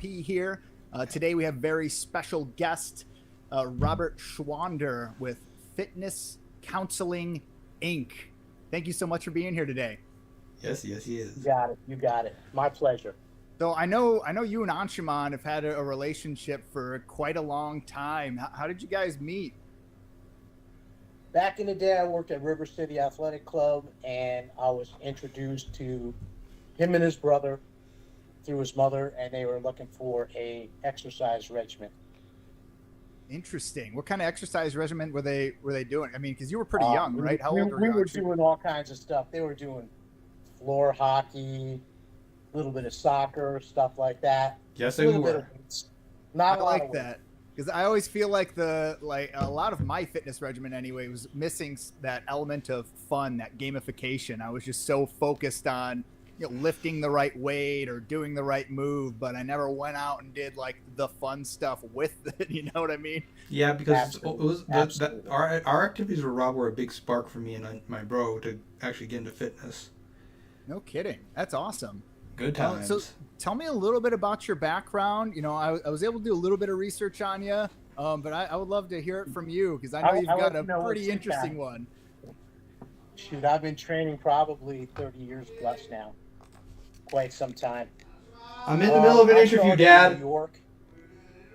P here. Today we have very special guest, Robert Schwander with Fitness Counseling Inc. Thank you so much for being here today. Yes, he is. You got it. You got it. My pleasure. So I know you and Anshuman have had a relationship for quite a long time. How did you guys meet? Back in the day, I worked at River City Athletic Club, and I was introduced to him and his brother through his mother, and they were looking for a exercise regimen. Interesting. What kind of exercise regimen were they doing? I mean, because you were pretty young, right? How old were you? We were doing all kinds of stuff. They were doing floor hockey, a little bit of soccer, stuff like that. Yes, they were. Not I like that. Because I always feel like a lot of my fitness regimen anyway was missing that element of fun, that gamification. I was just so focused on lifting the right weight or doing the right move, but I never went out and did like the fun stuff with it. You know what I mean? Yeah, because our activities with Rob were a big spark for me and my bro to actually get into fitness. No kidding. That's awesome. Good times. So tell me a little bit about your background. I was able to do a little bit of research on you, but I would love to hear it from you because I know you've got a pretty interesting one. Shoot, I've been training probably 30 years plus now. Quite some time. I'm in the middle of an interview, Dad. In New York.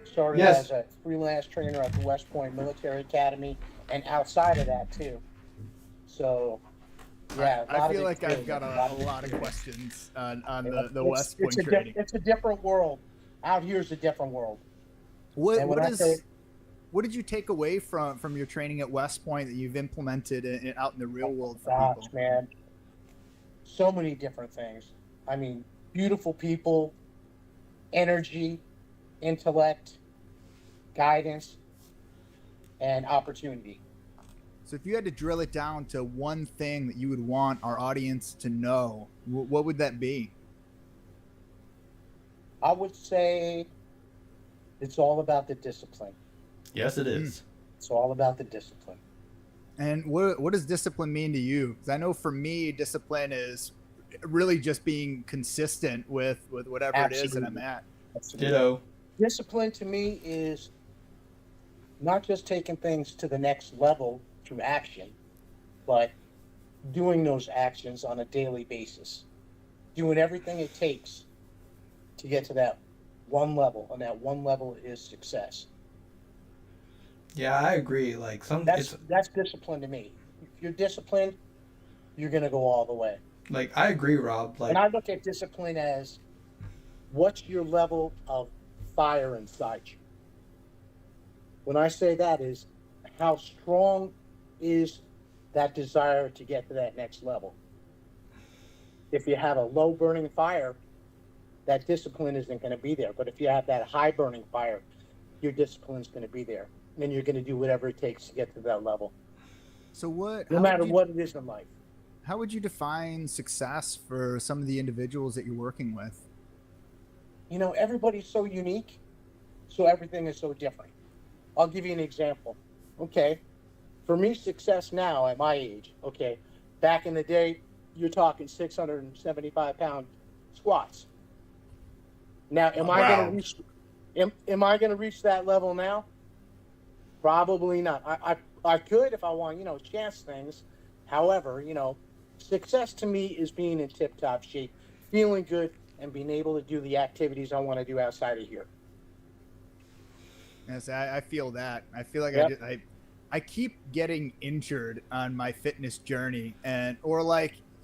Started as a freelance trainer at the West Point Military Academy, and outside of that too. So, yeah. I feel like I've got a lot of questions on the West Point training. It's a different world. Out here is a different world. What did you take away from your training at West Point that you've implemented out in the real world for people? Gosh, man. So many different things. I mean, beautiful people, energy, intellect, guidance, and opportunity. So if you had to drill it down to one thing that you would want our audience to know, what would that be? I would say it's all about the discipline. Yes, it is. It's all about the discipline. And what does discipline mean to you? Because I know for me, discipline is really just being consistent with whatever it is that I'm at. Ditto. Discipline to me is not just taking things to the next level through action, but doing those actions on a daily basis. Doing everything it takes to get to that one level, and that one level is success. Yeah, I agree. Like that's discipline to me. If you're disciplined, you're gonna go all the way. Like, I agree, Rob. And I look at discipline as what's your level of fire inside you. When I say that is how strong is that desire to get to that next level. If you have a low burning fire, that discipline isn't going to be there. But if you have that high burning fire, your discipline is going to be there. And then you're going to do whatever it takes to get to that level. So no matter what it is in life. How would you define success for some of the individuals that you're working with? Everybody's so unique, so everything is so different. I'll give you an example. Okay, for me, success now at my age, okay, back in the day, you're talking 675-pound squats. Now, am I going to reach that level now? Probably not. I could if I want, chance things. However, success to me is being in tip-top shape, feeling good, and being able to do the activities I want to do outside of here. Yes, I feel that. I feel like I keep getting injured on my fitness journey, and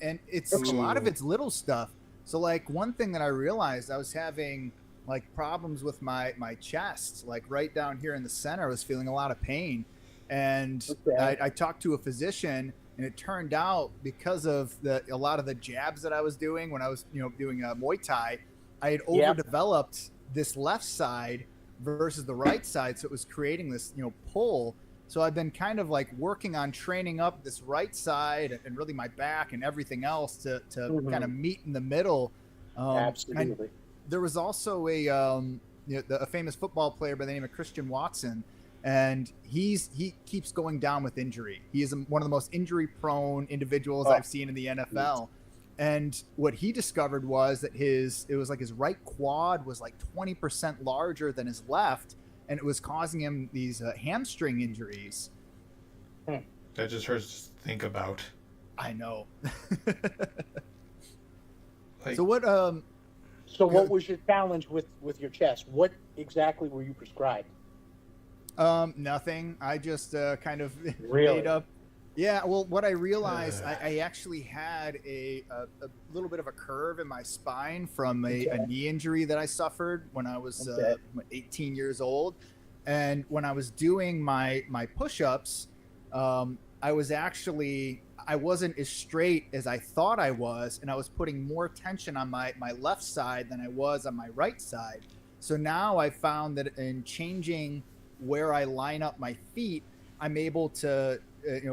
it's a lot of it's little stuff. So like one thing that I realized, I was having like problems with my chest, like right down here in the center. I was feeling a lot of pain, and I talked to a physician. And it turned out because of a lot of the jabs that I was doing when I was, doing Muay Thai, I had overdeveloped this left side versus the right side. So it was creating this, pull. So I've been kind of like working on training up this right side and really my back and everything else to kind of meet in the middle. Absolutely. There was also a famous football player by the name of Christian Watson. And he keeps going down with injury. He is one of the most injury-prone individuals I've seen in the NFL. And what he discovered was that it was like his right quad was like 20% larger than his left, and it was causing him these hamstring injuries. That just hurts to think about. I know. Like, So what? So what was your challenge with your chest? What exactly were you prescribed? Nothing. I just kind of Really? made up. Yeah. Well, what I realized, I actually had a little bit of a curve in my spine from a knee injury that I suffered when I was 18 years old, and when I was doing my push-ups, I wasn't as straight as I thought I was, and I was putting more tension on my left side than I was on my right side. So now I found that in changing where I line up my feet, I'm able to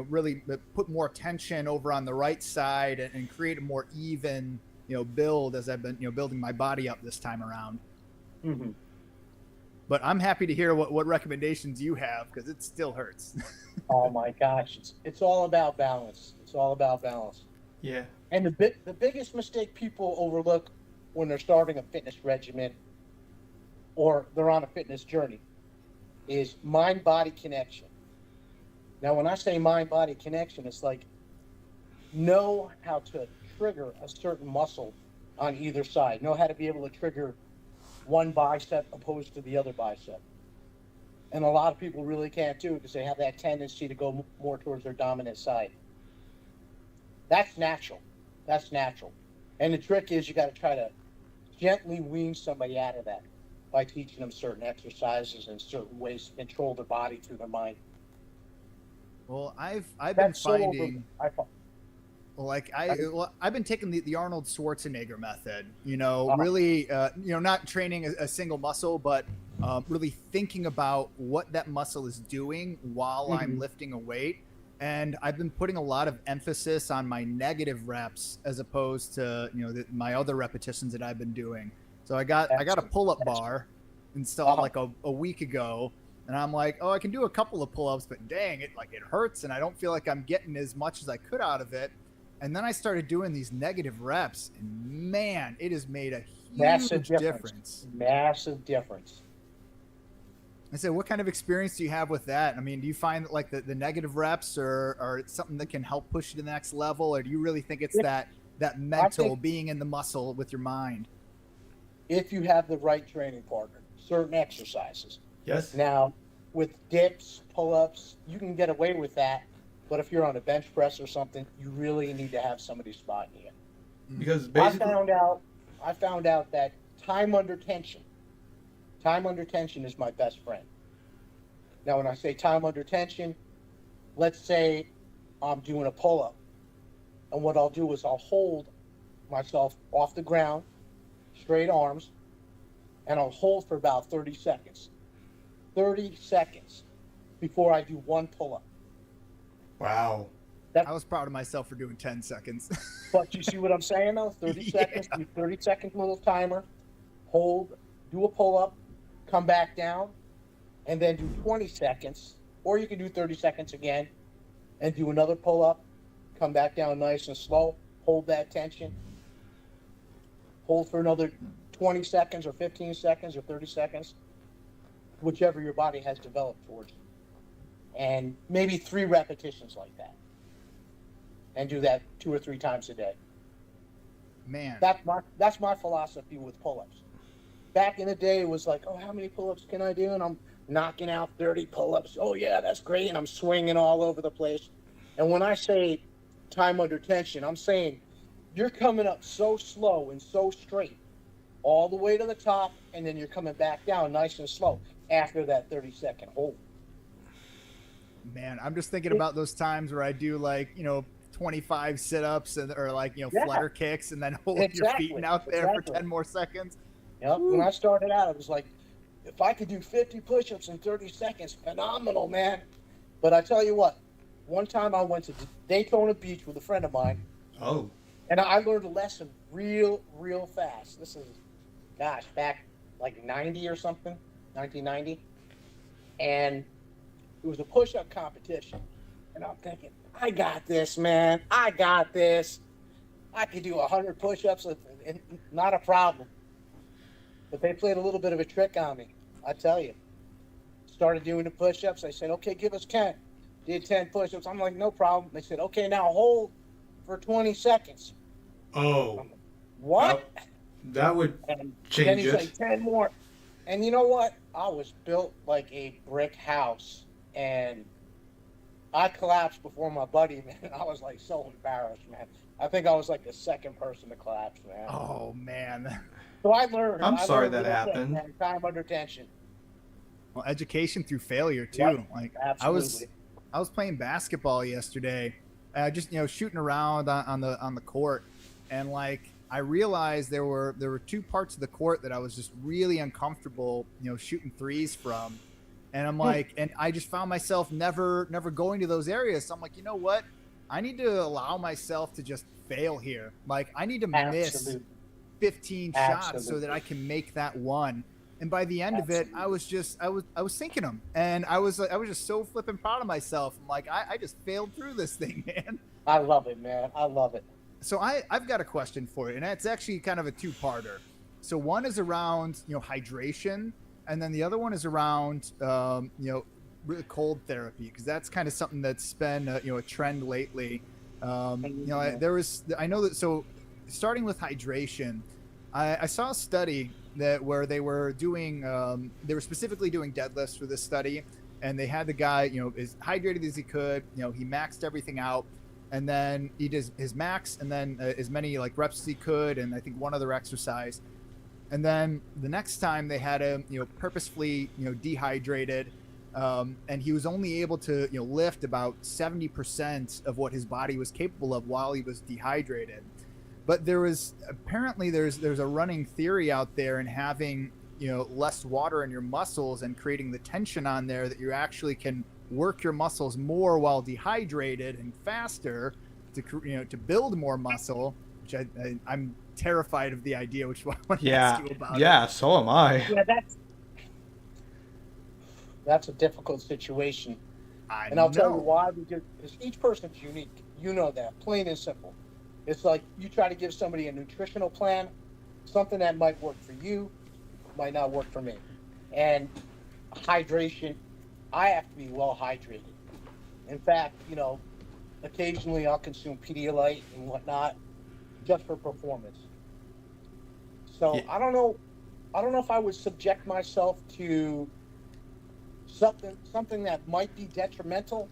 really put more tension over on the right side and create a more even build as I've been building my body up this time around. Mm-hmm. But I'm happy to hear what recommendations you have, because it still hurts. Oh my gosh, it's all about balance. It's all about balance. yeah. And the biggest mistake people overlook when they're starting a fitness regimen or they're on a fitness journey is mind-body connection. Now, when I say mind-body connection, it's like know how to trigger a certain muscle on either side. Know how to be able to trigger one bicep opposed to the other bicep. And a lot of people really can't do it because they have that tendency to go more towards their dominant side. That's natural. That's natural. And the trick is you got to try to gently wean somebody out of that by teaching them certain exercises and certain ways to control their body through their mind. Well, I've been finding. Like I've been taking the Arnold Schwarzenegger method, really, not training a single muscle, but really thinking about what that muscle is doing while I'm lifting a weight. And I've been putting a lot of emphasis on my negative reps as opposed to, my other repetitions that I've been doing. So I got a pull-up bar installed like a week ago. And I'm like, I can do a couple of pull-ups, but dang, it hurts. And I don't feel like I'm getting as much as I could out of it. And then I started doing these negative reps, and man, it has made a huge difference. Massive difference. I said, what kind of experience do you have with that? I mean, do you find that like the negative reps are something that can help push you to the next level, or do you really think it's that mental being in the muscle with your mind? If you have the right training partner, certain exercises. Yes. Now, with dips, pull-ups, you can get away with that. But if you're on a bench press or something, you really need to have somebody spotting you. Because basically, I found out that time under tension is my best friend. Now, when I say time under tension, let's say I'm doing a pull-up, and what I'll do is I'll hold myself off the ground, straight arms, and I'll hold for about 30 seconds. 30 seconds before I do one pull-up. wow. I was proud of myself for doing 10 seconds. But you see what I'm saying, though? 30 seconds, do 30-second little timer, hold, do a pull-up, come back down, and then do 20 seconds. Or you can do 30 seconds again and do another pull-up, come back down nice and slow, hold that tension, hold for another 20 seconds or 15 seconds or 30 seconds, whichever your body has developed towards you. And maybe 3 repetitions like that. And do that 2 or 3 times a day. Man. That's my philosophy with pull-ups. Back in the day, it was like, how many pull-ups can I do? And I'm knocking out 30 pull-ups. Oh, yeah, that's great. And I'm swinging all over the place. And when I say time under tension, I'm saying you're coming up so slow and so straight all the way to the top, and then you're coming back down nice and slow after that 30-second hold. Man, I'm just thinking about those times where I do 25 sit-ups or flutter kicks and then hold your feet out there for 10 more seconds. Yep. When I started out, it was like, if I could do 50 push-ups in 30 seconds, phenomenal, man. But I tell you what, one time I went to Daytona Beach with a friend of mine. Oh. And I learned a lesson real fast. This is, back like 90 or something, 1990. And it was a push-up competition. And I'm thinking, I got this, man. I got this. I could do 100 push-ups, and not a problem. But they played a little bit of a trick on me, I tell you. Started doing the push-ups. I said, okay, give us 10. Did 10 push-ups. I'm like, no problem. They said, okay, now hold for 20 seconds. Oh. I'm like, what? That would And change then he's it. like, 10 more. And you know what? I was built like a brick house. And I collapsed before my buddy, man. I was like so embarrassed, man. I think I was like the second person to collapse, man. Oh man. So I learned. I'm I sorry learned that real quick, happened. man, time under tension. Well, education through failure too. Right. Like Absolutely. I was playing basketball yesterday, just shooting around on the court, and like I realized there were two parts of the court that I was just really uncomfortable, shooting threes from, and I'm like, and I just found myself never going to those areas. So I'm like, you know what? I need to allow myself to just fail here. Like I need to miss Absolutely. 15 shots so Absolutely. that I can make that one. And by the end of it, I was sinking them, and I was just so flipping proud of myself. I'm like, I just failed through this thing, man. I love it, man. I love it. So I've got a question for you, and it's actually kind of a two-parter. So one is around hydration, and then the other one is around really cold therapy, because that's kind of something that's been a trend lately. I know that. So starting with hydration, I saw a study where they were doing they were specifically doing deadlifts for this study, and they had the guy as hydrated as he could. He maxed everything out, and then he does his max, and then as many like reps as he could, and I think one other exercise, and then the next time they had him purposefully dehydrated, and he was only able to lift about 70% of what his body was capable of while he was dehydrated. But there's a running theory out there in having less water in your muscles and creating the tension on there, that you actually can work your muscles more while dehydrated and faster to build more muscle, which I'm terrified of the idea, which I want to ask you about. Yeah, so am I. Yeah, that's a difficult situation. And I'll tell you why. Because each person's unique. You know that, plain and simple. It's like you try to give somebody a nutritional plan, something that might work for you, might not work for me. And hydration, I have to be well hydrated. In fact, occasionally I'll consume Pedialyte and whatnot just for performance. So I don't know if I would subject myself to something that might be detrimental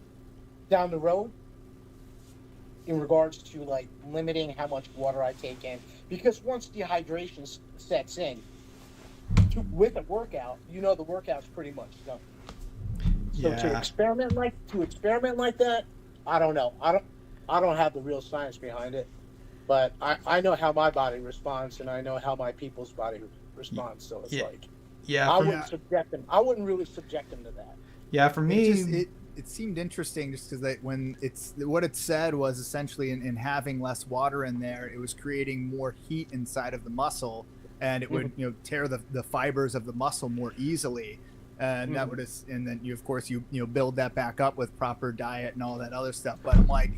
down the road, in regards to like limiting how much water I take in, because once dehydration sets in with a workout, the workout's pretty much done. So to experiment like that, I don't know. I don't have the real science behind it, but I know how my body responds, and I know how my people's body responds. So it's I wouldn't really subject them to that. Yeah, for me, it seemed interesting just because what it said was essentially in having less water in there, it was creating more heat inside of the muscle, and it would tear the fibers of the muscle more easily, and that would and then you of course build that back up with proper diet and all that other stuff. But I'm like,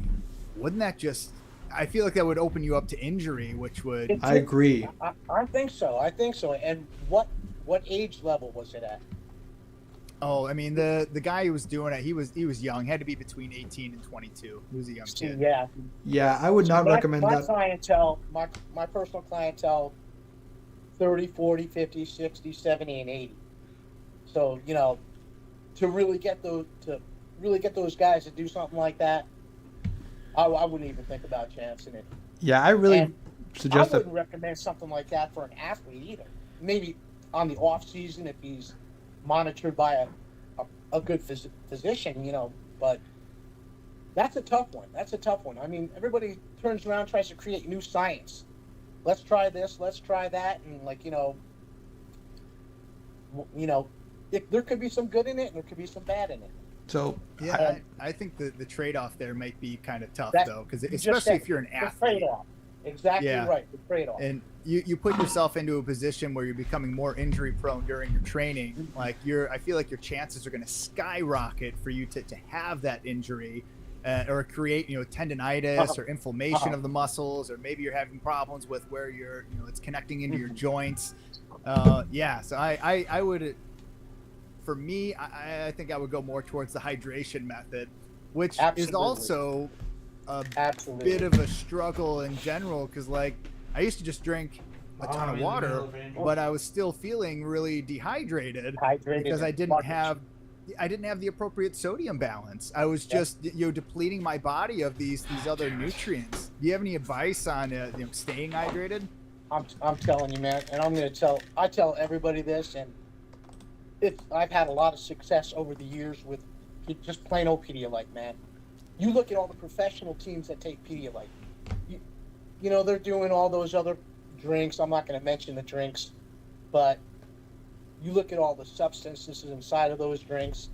wouldn't that just? I feel like that would open you up to injury, which would. I agree. I think so. And what age level was it at? Oh, I mean the guy who was doing it, he was young. He had to be between 18 and 22. He was a young kid. Yeah, I would not recommend my that. Clientele, my personal clientele, 30, 40, 50, 60, 70, and 80. So to really get those guys to do something like that, I wouldn't even think about chancing it. Yeah, I really suggest I wouldn't recommend something like that for an athlete either. Maybe on the off season if he's monitored by a good physician, but that's a tough one. I mean, everybody turns around, tries to create new science. Let's try this, let's try that, and there could be some good in it and there could be some bad in it. So yeah, I think the trade-off there might be kind of tough though, because especially if you're an athlete. Trade-off. Exactly right. The trade-off. And you put yourself into a position where you're becoming more injury prone during your training. Like I feel like your chances are going to skyrocket for you to have that injury. or create, tendinitis or inflammation of the muscles, or maybe you're having problems with where it's connecting into your joints. So I would, for me, I think I would go more towards the hydration method, which is also a bit of a struggle in general, because like I used to just drink a ton of water, but I was still feeling really dehydrated because I didn't have the appropriate sodium balance. I was just depleting my body of these other nutrients. Do you have any advice on staying hydrated? I'm telling you, man, and I tell everybody this, and I've had a lot of success over the years with just plain old Pedialyte, man. You look at all the professional teams that take Pedialyte. They're doing all those other drinks. I'm not going to mention the drinks, but you look at all the substances inside of those drinks.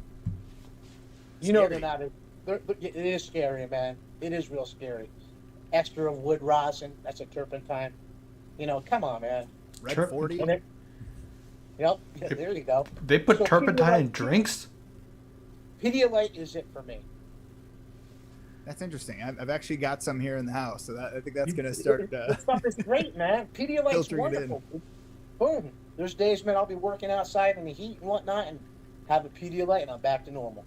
They're not. It is scary, man. It is real scary. Ester of wood rosin. That's a turpentine. Come on, man. Red 40. Yep. There you go. They put turpentine in drinks. Pedialyte is it for me. That's interesting. I've actually got some here in the house, so I think that's going to start. This stuff is great, man. Pedialyte's wonderful. Boom. There's days, man, I'll be working outside in the heat and whatnot, and have a Pedialyte, and I'm back to normal.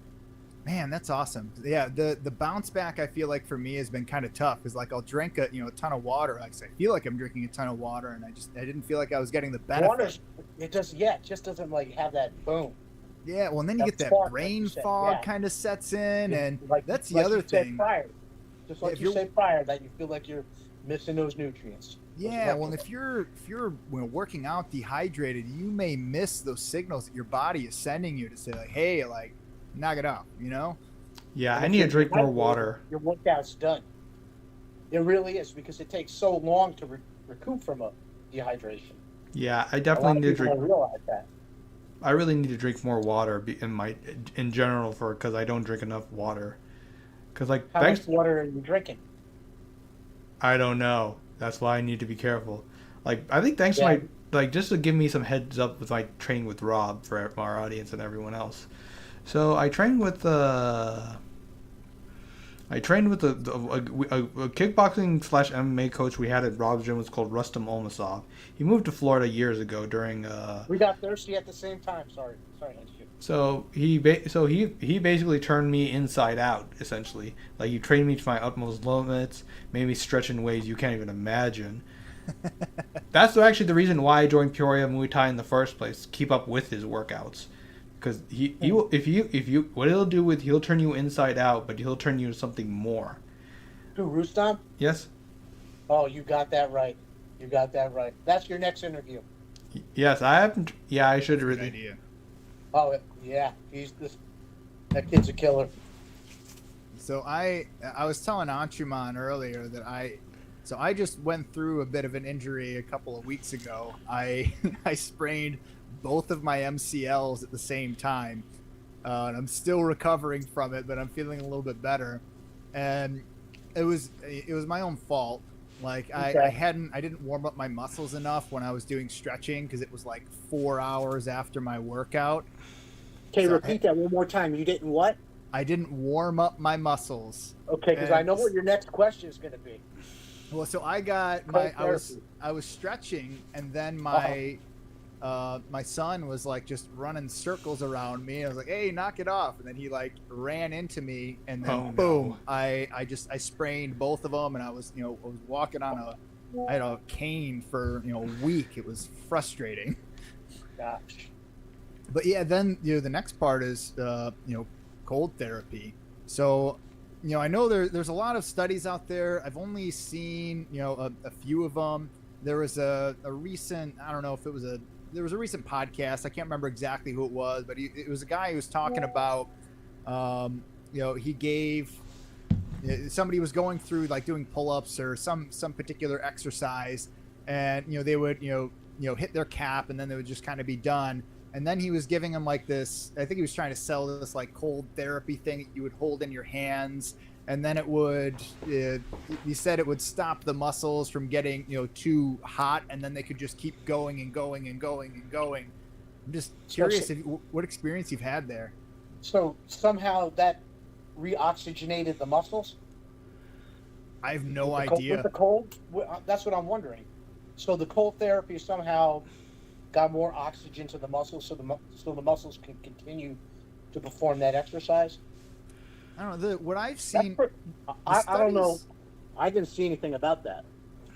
Man, that's awesome. Yeah, the bounce back, I feel like for me has been kind of tough, because like I'll drink a ton of water. Like I feel like I'm drinking a ton of water, and I didn't feel like I was getting the benefit. It just doesn't like have that boom. Yeah, well, and then you get that brain fog kind of sets in, and that's the other thing. Just like you said prior, that you feel like you're missing those nutrients. Yeah, well, if you're working out dehydrated, you may miss those signals that your body is sending you to say like, hey, like, knock it off, Yeah, I need to drink more water. Your workout's done. It really is, because it takes so long to recoup from a dehydration. Yeah, I definitely need to drink. Realize that. I really need to drink more water in general because I don't drink enough water. Because like how much water are you drinking? I don't know. That's why I need to be careful. Like I think thanks to just to give me some heads up with my training with Rob for our audience and everyone else. So I trained with a kickboxing / MMA coach we had at Rob's gym was called Rustam Olmasov. He moved to Florida years ago during. We got thirsty at the same time. Sorry. So he basically turned me inside out essentially. Like he trained me to my utmost limits, made me stretch in ways you can't even imagine. That's actually the reason why I joined Peoria Muay Thai in the first place. Keep up with his workouts. Because he'll turn you inside out, but he'll turn you into something more. Who, Rustam? Yes. Oh, you got that right. That's your next interview. Yes, I haven't. Yeah, I should really. Good idea. Oh yeah, that kid's a killer. So I was telling Anshuman earlier that I just went through a bit of an injury a couple of weeks ago. I sprained both of my MCLs at the same time, and I'm still recovering from it, but I'm feeling a little bit better. And it was my own fault. Like I didn't warm up my muscles enough when I was doing stretching, because it was like 4 hours after my workout. Okay, repeat that one more time. You didn't what? I didn't warm up my muscles. Okay, because I know what your next question is going to be. Well, so I was stretching, and then my son was like just running circles around me. I was like, "Hey, knock it off!" And then he like ran into me, and then boom! No. I sprained both of them, and I was walking on I had a cane for a week. It was frustrating. Gosh. But yeah, then the next part is cold therapy. So I know there's a lot of studies out there. I've only seen a few of them. There was a recent, I don't know if it was there was a recent podcast. I can't remember exactly who it was, but it was a guy who was talking about he gave somebody was going through like doing pull-ups or some particular exercise, and they would hit their cap, and then they would just kind of be done. And then he was giving them like this, I think he was trying to sell this like cold therapy thing that you would hold in your hands, and then he said it would stop the muscles from getting too hot, and then they could just keep going and going and going and going. I'm just curious what experience you've had there. So somehow that reoxygenated the muscles? I have no With idea. the cold? That's what I'm wondering. So the cold therapy somehow got more oxygen to the muscles, so the muscles can continue to perform that exercise. I don't know. What I've That's seen, I don't know. studies, I didn't see anything about that.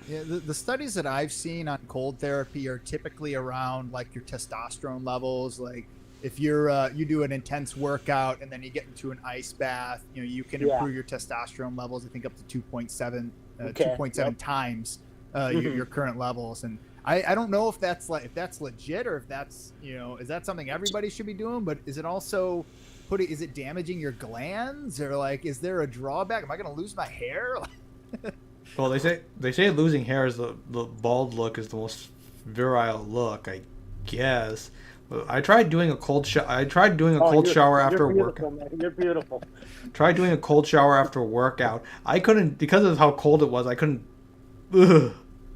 yeah, the studies that I've seen on cold therapy are typically around like your testosterone levels. Like if you do an intense workout and then you get into an ice bath, you can Yeah. improve your testosterone levels. I think up to 2.7, Okay. 2.7 Yep. times Mhm. your current levels. And I don't know if that's legit or if that's is that something everybody should be doing. But is it also is it damaging your glands, or like is there a drawback? Am I going to lose my hair? Well, they say losing hair is the bald look is the most virile look, I guess. But I tried doing a cold shower. I tried doing a Oh, cold shower after you're a beautiful, workout. man. You're beautiful. Tried doing a cold shower after a workout. I couldn't, because of how cold it was. I couldn't. Ugh.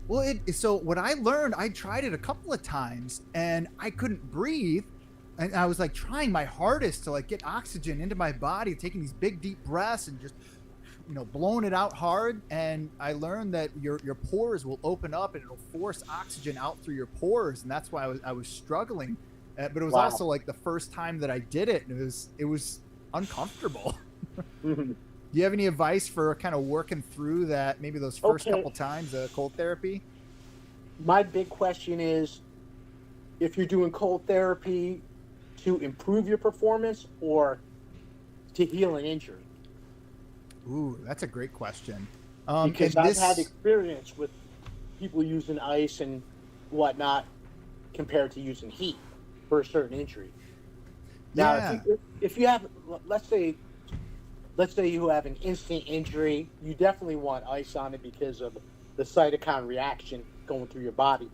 Well, so what I learned, I tried it a couple of times and I couldn't breathe, and I was like trying my hardest to like get oxygen into my body, taking these big deep breaths and just blowing it out hard. And I learned that your pores will open up and it'll force oxygen out through your pores, and that's why I was struggling. But it was Wow. also like the first time that I did it, and it was uncomfortable. Mhm. Do you have any advice for kind of working through that, maybe those first Okay. couple times of cold therapy? My big question is, if you're doing cold therapy to improve your performance or to heal an injury. Ooh, that's a great question. Because and I've had experience with people using ice and whatnot compared to using heat for a certain injury. Now, yeah, if you have, let's say you have an instant injury, you definitely want ice on it because of the cytokine reaction going through your body,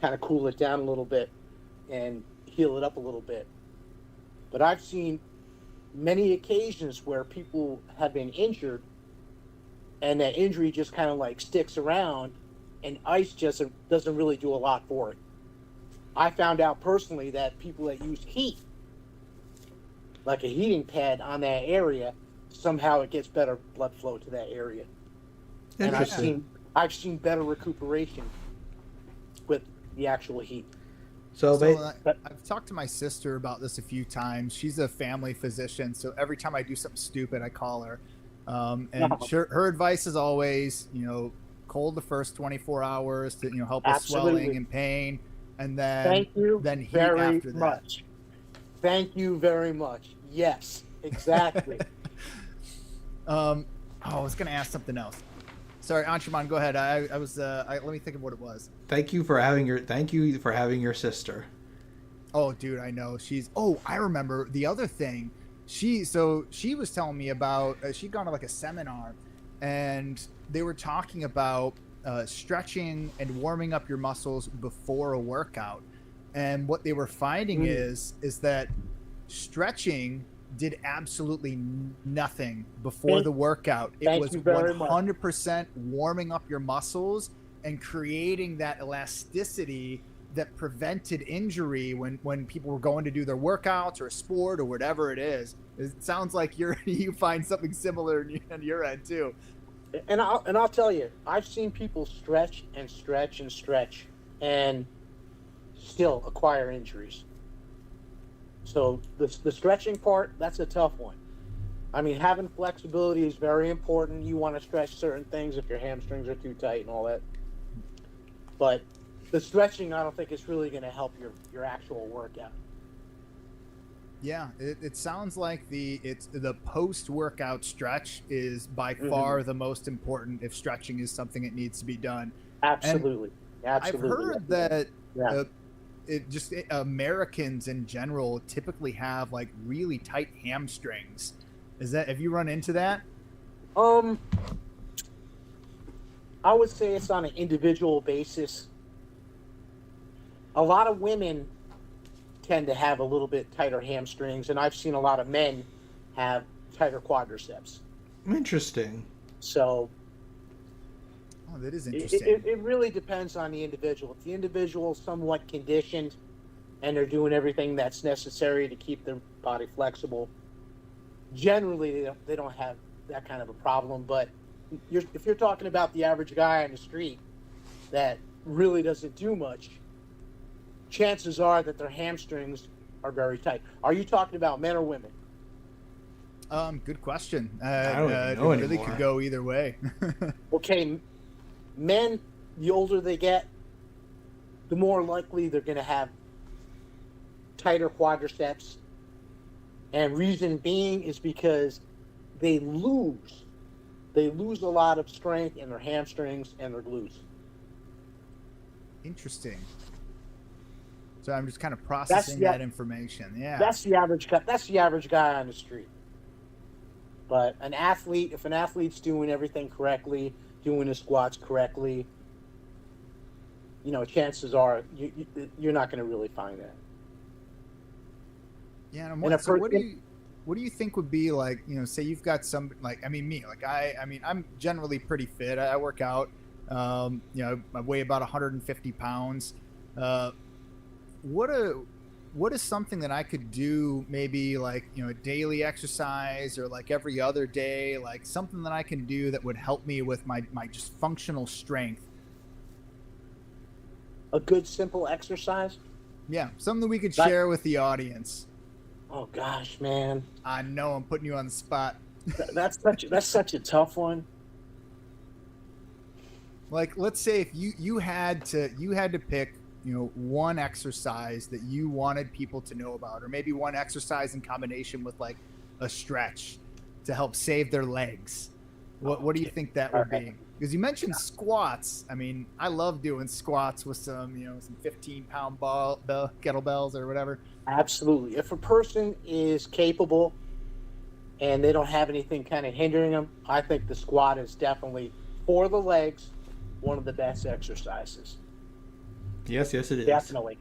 kind of cool it down a little bit and heal it up a little bit. But I've seen many occasions where people have been injured and that injury just kind of like sticks around, and ice just doesn't really do a lot for it. I found out personally that people that use heat, like a heating pad on that area, somehow it gets better blood flow to that area. And Interesting. I've seen better recuperation with the actual heat. So, I've talked to my sister about this a few times. She's a family physician, so every time I do something stupid, I call her. And her advice is always, cold the first 24 hours to help with swelling and pain, and then heat very after that. much. Thank you very much. Yes, exactly. I was gonna ask something else. Sorry, Anshuman, go ahead. Let me think of what it was. thank you for having your sister. Oh, dude, I know. I remember the other thing. She was telling me about, she'd gone to like a seminar, and they were talking about stretching and warming up your muscles before a workout. And what they were finding is that stretching did absolutely nothing before the workout. It was 100% warming up your muscles and creating that elasticity that prevented injury when people were going to do their workouts or a sport or whatever it is. It sounds like you find something similar on your end too. And I'll tell you, I've seen people stretch and stretch and stretch and still acquire injuries. So the stretching part, that's a tough one. I mean, having flexibility is very important. You want to stretch certain things if your hamstrings are too tight and all that. But the stretching, I don't think it's really going to help your actual workout. Yeah, it sounds like the post-workout stretch is by far the most important if stretching is something that needs to be done. Absolutely. I've heard that Americans in general typically have like really tight hamstrings. Have you run into that? I would say it's on an individual basis. A lot of women tend to have a little bit tighter hamstrings, and I've seen a lot of men have tighter quadriceps. Interesting. So that is interesting. It really depends on the individual. If the individual is somewhat conditioned and they're doing everything that's necessary to keep their body flexible, generally they don't have that kind of a problem. But if you're talking about the average guy on the street that really doesn't do much, chances are that their hamstrings are very tight. Are you talking about men or women? Good question. I don't even know it really anymore. could go either way. Okay, men, the older they get, the more likely they're going to have tighter quadriceps. And reason being is because they lose a lot of strength in their hamstrings and their glutes. Interesting. So I'm just kind of processing that information. Yeah. That's the average guy. That's the average guy on the street. But an athlete, if an athlete's doing everything correctly, doing the squats correctly, chances are you're not going to really find that. Yeah, and so what do you think would be like, say you've got some, like, me, like I'm generally pretty fit. I work out, I weigh about 150 pounds. What is something that I could do, maybe like, a daily exercise or like every other day, like something that I can do that would help me with my just functional strength? A good simple exercise? Yeah, something we could share with the audience. Oh gosh, man. I know I'm putting you on the spot. That's such a tough one. Like, let's say if you had to pick, one exercise that you wanted people to know about, or maybe one exercise in combination with like a stretch to help save their legs. What do you think that would be? Because you mentioned squats. I love doing squats with some 15-pound kettlebells or whatever. Absolutely. If a person is capable and they don't have anything kind of hindering them, I think the squat is definitely, for the legs, one of the best exercises. Yes, it is. Definitely.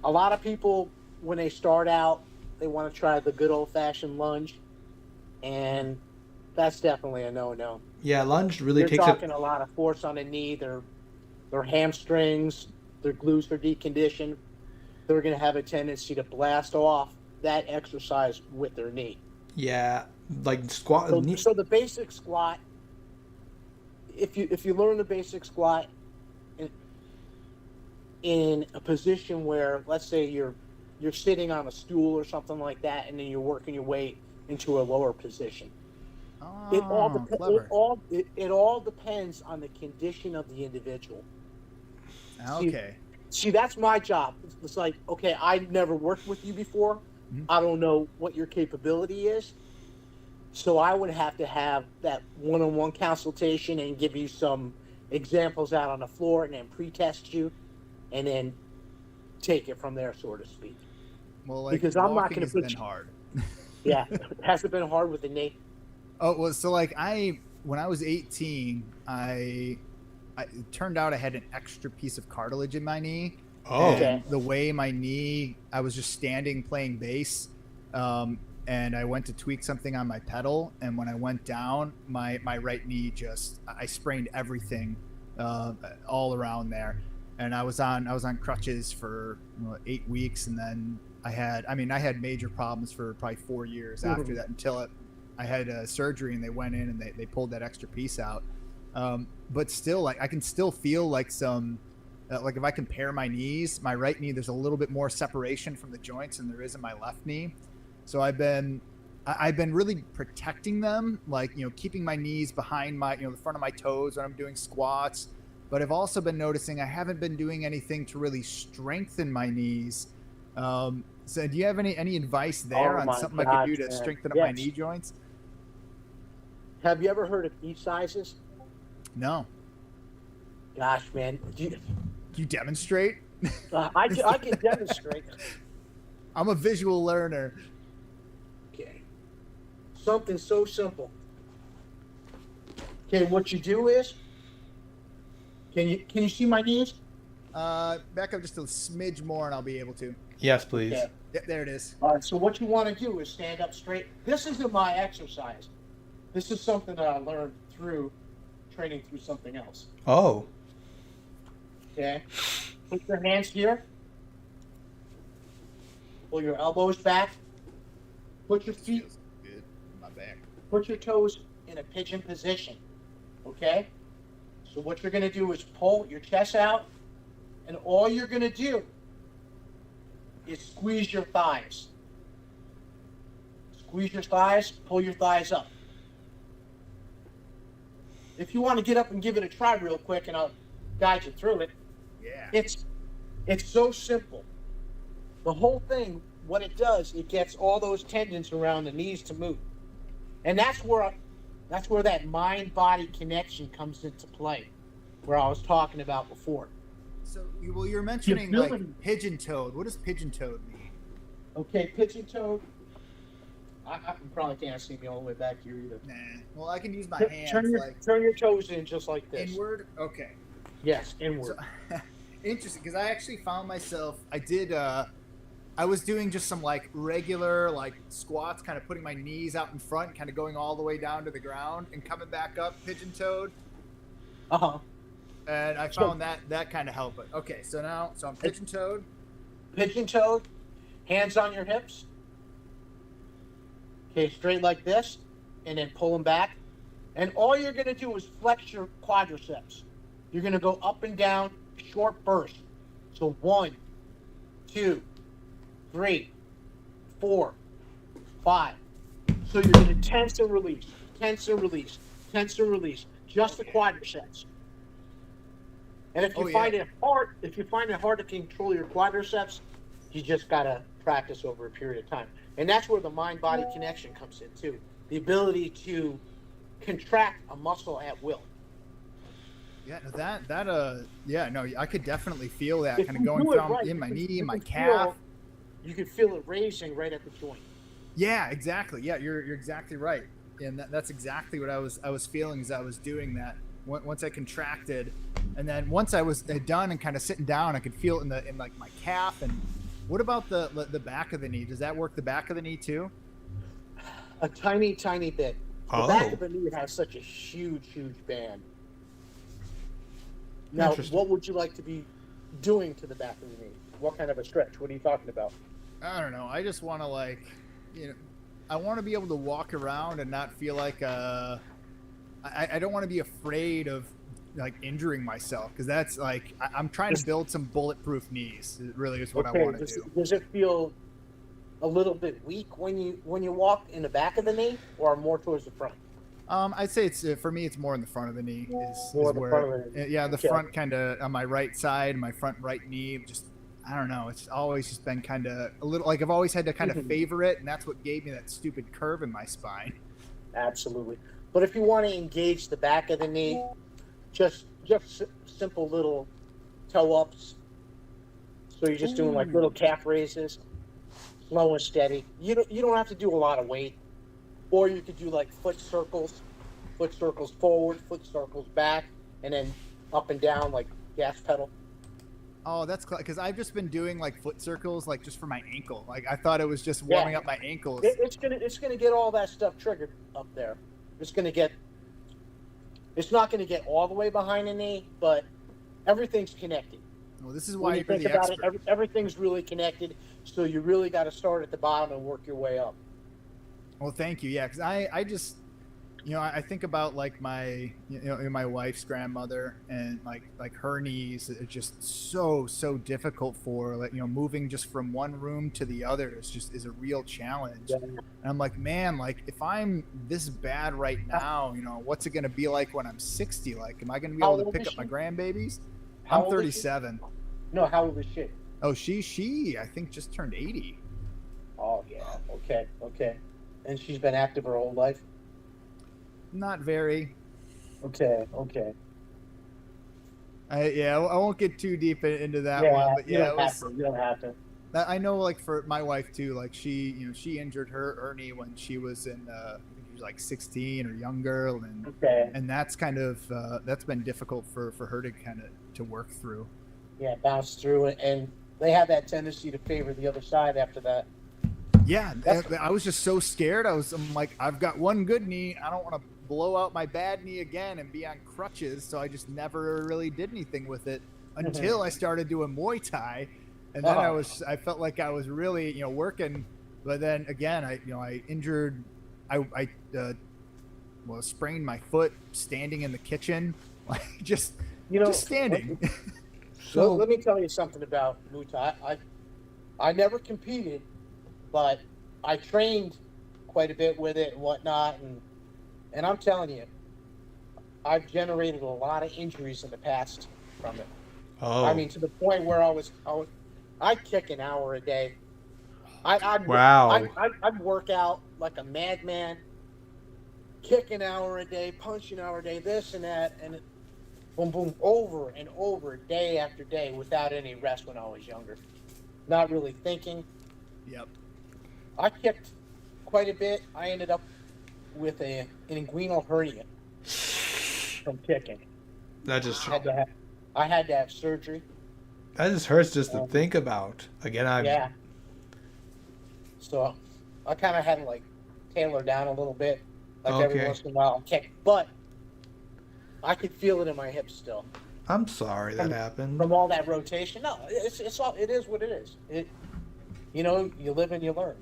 A lot of people, when they start out, they want to try the good old-fashioned lunge, and that's definitely a no-no. Yeah, lunge really They're takes talking a lot of force on the knee. Their hamstrings, their glutes are deconditioned. They're going to have a tendency to blast off that exercise with their knee. Yeah, like squat. So the basic squat, if you learn the basic squat in a position where, let's say you're sitting on a stool or something like that, and then you're working your way into a lower position. Oh, It all depends on the condition of the individual. Okay. See, that's my job. It's like, okay, I've never worked with you before. Mm-hmm. I don't know what your capability is. So I would have to have that one-on-one consultation and give you some examples out on the floor, and then pre-test you, and then take it from there, so to speak. Well, like, because I'm not going to put been hard. Yeah, has it been hard with the knee? Oh, well, so like when I was 18, it turned out I had an extra piece of cartilage in my knee. Oh. And the way my knee, I was just standing playing bass, and I went to tweak something on my pedal, and when I went down, my right knee I sprained everything all around there, and I was on crutches for 8 weeks, and then I had major problems for probably 4 years after that, until I had surgery, and they went in and they pulled that extra piece out. But still, like, I can still feel like some, like if I compare my knees, my right knee, there's a little bit more separation from the joints than there is in my left knee. So I've been really protecting them, like, keeping my knees behind my, the front of my toes when I'm doing squats. But I've also been noticing I haven't been doing anything to really strengthen my knees. So do you have any advice there on something I could do to strengthen up my knee joints? Have you ever heard of E-sizes? No. Gosh, man. Do you demonstrate? I can demonstrate. I'm a visual learner. Okay. Something so simple. Okay, what you do is, can you see my knees? Back up just a smidge more and I'll be able to. Yes, please. Okay. Yeah, there it is. All right, so what you want to do is stand up straight. This isn't my exercise. This is something that I learned through training through something else. Oh. Okay. Put your hands here. Pull your elbows back. Put your feet back. Put your toes in a pigeon position, okay? So what you're going to do is pull your chest out, and all you're going to do is squeeze your thighs. Squeeze your thighs, pull your thighs up. If you want to get up and give it a try real quick, and I'll guide you through it. Yeah. It's so simple. The whole thing, what it does, it gets all those tendons around the knees to move. And that's where that mind-body connection comes into play, where I was talking about before. So, you're mentioning like pigeon-toed. What does pigeon-toed mean? Okay, pigeon-toed. I probably can't see me all the way back here either. Nah. Well, I can use my hands. Turn your toes in just like this. Inward? Okay. Yes, inward. So, interesting, because I actually found myself, I was doing just some like regular like squats, kind of putting my knees out in front, kind of going all the way down to the ground and coming back up pigeon-toed. Uh-huh. And I found that kind of helped. But okay, so I'm pigeon-toed. Pigeon-toed, hands on your hips. Okay, straight like this, and then pull them back. And all you're going to do is flex your quadriceps. You're going to go up and down, short burst. So 1, 2, 3, 4, 5. So you're going to tense and release, tense and release, tense and release. Just the quadriceps. And if you find it hard to control your quadriceps, you just got to practice over a period of time. And that's where the mind-body connection comes in too. The ability to contract a muscle at will. Yeah, I could definitely feel that kind of going down in my knee, in my calf. You can feel it raising right at the joint. Yeah, exactly. Yeah, you're exactly right. And that's exactly what I was feeling as I was doing that. Once I contracted, and then once I was done and kind of sitting down, I could feel it in like my calf. And what about the back of the knee? Does that work the back of the knee too? A tiny, tiny bit. The back of the knee has such a huge, huge band. Now, what would you like to be doing to the back of the knee? What kind of a stretch? What are you talking about? I don't know. I just want to I want to be able to walk around and not feel like I don't want to be afraid of like injuring myself, because that's like I'm trying to build some bulletproof knees. It really is what I want to do. Does it feel a little bit weak when you walk in the back of the knee, or more towards the front? I'd say it's for me. It's more in the front of the knee. The Okay. front kind of on my right side, my front right knee. Just I don't know. It's always just been kind of a little like I've always had to kind of favor it, and that's what gave me that stupid curve in my spine. Absolutely. But if you want to engage the back of the knee, just simple little toe ups. So you're just doing like little calf raises, slow and steady. You don't have to do a lot of weight, or you could do like foot circles forward, foot circles back, and then up and down like gas pedal. Oh, that's because I've just been doing like foot circles, like just for my ankle. Like I thought it was just warming up my ankles. It's gonna get all that stuff triggered up there. It's not gonna get all the way behind the knee, but everything's connected. Well, this is why you're the expert. Everything's really connected. So you really got to start at the bottom and work your way up. Well, thank you. Yeah, because I just, I think about like my, my wife's grandmother, and like her knees are just so difficult for her. Like, moving just from one room to the other is a real challenge. Yeah. And I'm like, man, like if I'm this bad right now, what's it gonna be like when I'm 60? Like, am I gonna be able to pick up my grandbabies? I'm 37. No, how old is she? Oh, she I think just turned 80. Oh yeah. Okay. And she's been active her whole life? Not very. Okay. I won't get too deep into that one, but you don't have to. I know, like for my wife too, like she injured her knee when she was in, I think she was like 16 or younger, and that's kind of that's been difficult for her to kind of to work through. Yeah, bounce through it, and they have that tendency to favor the other side after that. Yeah, I was just so scared. I'm like, I've got one good knee. I don't want to blow out my bad knee again and be on crutches. So I just never really did anything with it until I started doing Muay Thai, and then I felt like I was really working. But then again, I injured well, sprained my foot standing in the kitchen, like just standing. So let me tell you something about Muay Thai. I never competed, but I trained quite a bit with it and whatnot, and I'm telling you, I've generated a lot of injuries in the past from it. oh I mean, to the point where I'd kick an hour a day. wow. I'd work out like a madman, kick an hour a day, punch an hour a day, this and that, and boom, boom, over and over, day after day, without any rest when I was younger. Not really thinking. Yep. I kicked quite a bit. I ended up with an inguinal hernia from kicking. That just I had to have surgery. that just hurts just to think about. Again, Yeah. So I kind of had to like tailor down a little bit, like every Okay. once in a while I'll kick, but I could feel it in my hips still I'm sorry that happened. from all that rotation. No, it's all, it is what it is. You live and you learn.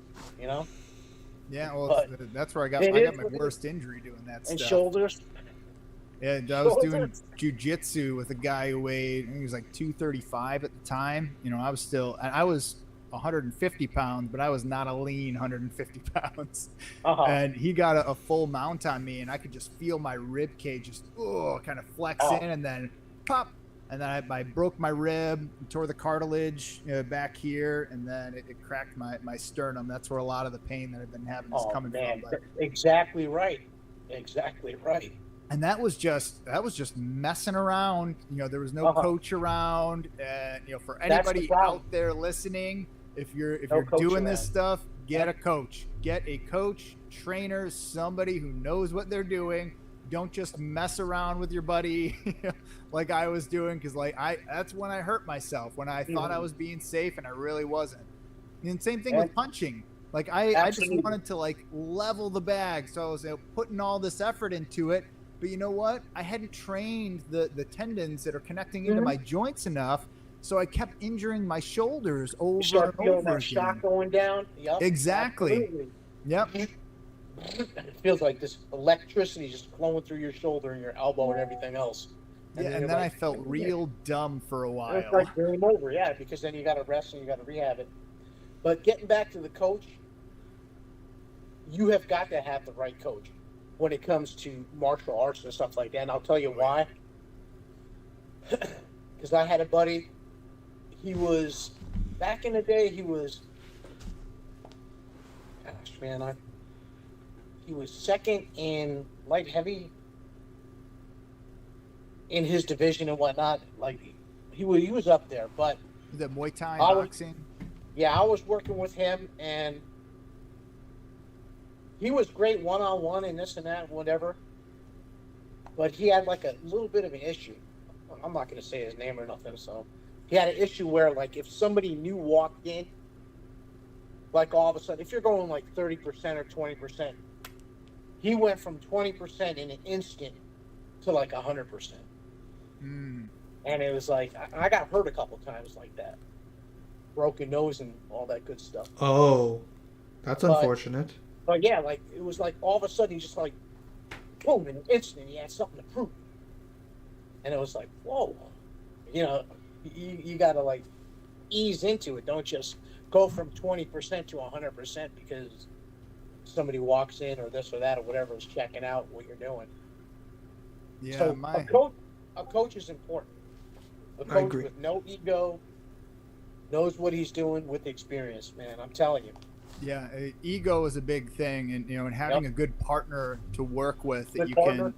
Yeah, well, But that's where I got my worst injury doing that And stuff. shoulders. Yeah, I was doing jujitsu with a guy who weighed, I think he was like 235 at the time. I was 150 pounds, but I was not a lean 150 pounds. Uh-huh. And he got a full mount on me, and I could just feel my rib cage just kind of flex in, and then pop. And then I broke my rib, tore the cartilage back here, and then it cracked my sternum. That's where a lot of the pain that I've been having is coming from. But, Exactly right. Exactly right. and that was just messing around. There was no coach around. And for anybody out there listening, if you're doing this stuff, get a coach. Get a coach, trainer, somebody who knows what they're doing. Don't just mess around with your buddy like I was doing, because that's when I hurt myself, when I thought I was being safe and I really wasn't. And same thing with punching. Like I just wanted to level the bag, so I was putting all this effort into it. But you know what? I hadn't trained the tendons that are connecting into my joints enough, so I kept injuring my shoulders over You start and feeling over that again. shock going down. Yep, Exactly. absolutely. Yep. It feels like this electricity just flowing through your shoulder and your elbow and everything else. Yeah, and then I felt real dumb for a while. It's like game over, yeah, because then you got to rest and you got to rehab it. But getting back to the coach, you have got to have the right coach when it comes to martial arts and stuff like that. And I'll tell you why. Because I had a buddy, back in the day, he was second in light heavy in his division and whatnot. Like he was up there, but the Muay Thai boxing. I was working with him, and he was great one-on-one and this and that and whatever. But he had a little bit of an issue. I'm not going to say his name or nothing. So he had an issue where if somebody new walked in, all of a sudden, if you're going 30% or 20%, he went from 20% in an instant to 100%. And it was I got hurt a couple times like that. Broken nose and all that good stuff. Oh, that's unfortunate. But yeah, it was all of a sudden he just boom, in an instant he had something to prove. And it was whoa. You got to ease into it. Don't just go from 20% to 100% because somebody walks in or this or that or whatever is checking out what you're doing. Yeah, so a coach is important. A coach with no ego, knows what he's doing with experience, man. I'm telling you. Yeah, ego is a big thing, and having a good partner to work with that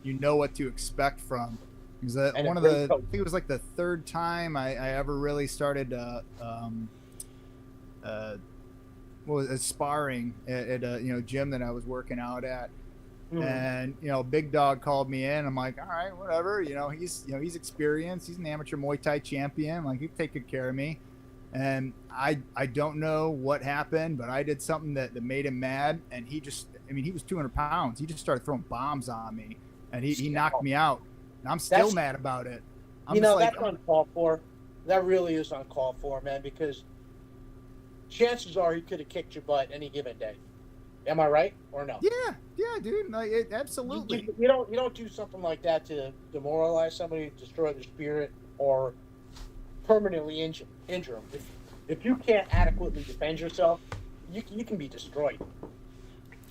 you know what to expect from. Because I think it was the third time I ever really started sparring at a gym that I was working out at. And Big Dog called me in. I'm like, all right, whatever. He's experienced. He's an amateur Muay Thai champion. He'd take good care of me. And I don't know what happened, but I did something that made him mad. And he was 200 pounds. He just started throwing bombs on me, and he knocked me out. And I'm still mad about it. That's uncalled for. That really is uncalled for, man. Because chances are he could have kicked your butt any given day. Am I right or no? Yeah, dude. Like, absolutely. You don't do something like that to demoralize somebody, destroy their spirit, or permanently injure them. If you can't adequately defend yourself, you can be destroyed.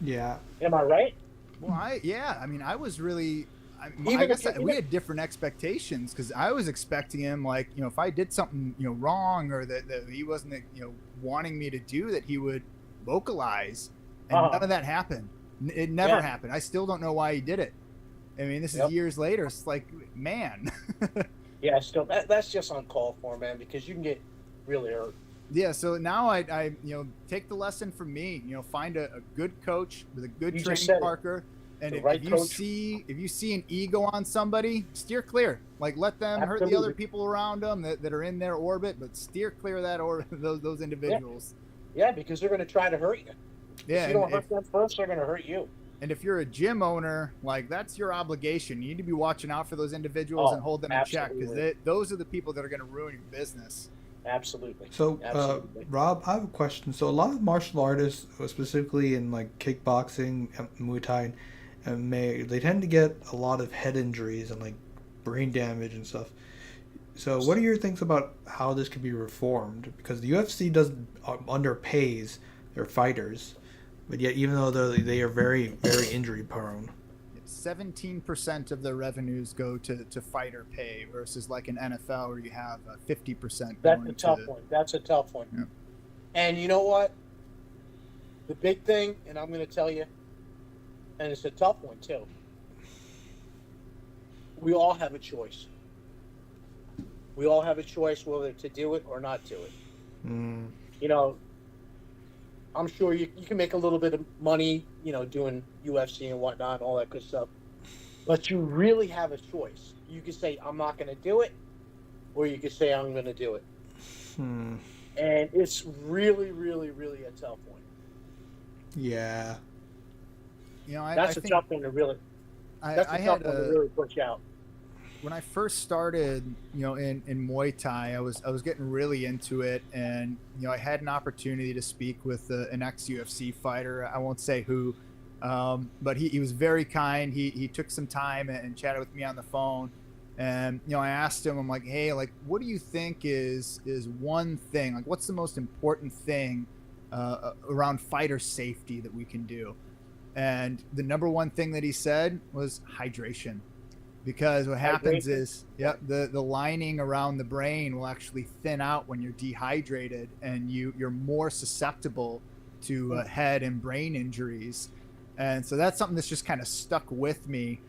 Yeah. Am I right? Well, I mean, I was really. I Even guess if you- we had different expectations because I was expecting him, like, if I did something, wrong, or that he wasn't, wanting me to do, that he would vocalize, and none of that happened. It never happened. I still don't know why he did it. I mean, this is years later. It's like, man. Yeah, still that's just uncalled for, man, because you can get really hurt. Yeah, so now I take the lesson from me. Find a good coach with a good You just training said it. partner, and The if right you coach. see an ego on somebody, steer clear. Like, let them hurt the other Absolutely. people around them that are in their orbit, but steer clear of that or those individuals. Yeah, because they're going to try to hurt you. Yeah, If you don't and hurt them first, they're going to hurt you. if you're a gym owner, like, that's your obligation. You need to be watching out for those individuals and hold them in check, because absolutely. those are the people that are going to ruin your business. Absolutely. So, Absolutely. Rob, I have a question. So, a lot of martial artists, specifically in like kickboxing, Muay Thai, and MMA, they tend to get a lot of head injuries and like brain damage and stuff. So, what are your things about how this could be reformed? Because the UFC does underpays their fighters, but yet even though they are very very injury prone. 17% of their revenues go to fighter pay versus like an NFL where you have 50% That's going a tough to. one. That's a tough one. Yeah. And you know what? The big thing, and I'm going to tell you, and it's a tough one too. We all have a choice. We all have a choice whether to do it or not do it. Mm. I'm sure you can make a little bit of money, doing UFC and whatnot, all that good stuff. But you really have a choice. You can say, I'm not going to do it, or you can say, I'm going to do it. Hmm. And it's really, really, really a tough one. Yeah. That's a tough one to really. That's a tough one to really push out. When I first started, in Muay Thai, I was getting really into it, and I had an opportunity to speak with an ex-UFC fighter. I won't say who, but he was very kind. He took some time and chatted with me on the phone, and I asked him, I'm like, hey, like, what do you think is one thing, like, what's the most important thing around fighter safety that we can do? And the number one thing that he said was hydration. Because what happens is, the lining around the brain will actually thin out when you're dehydrated, and you're more susceptible to head and brain injuries. And so that's something that's just kind of stuck with me.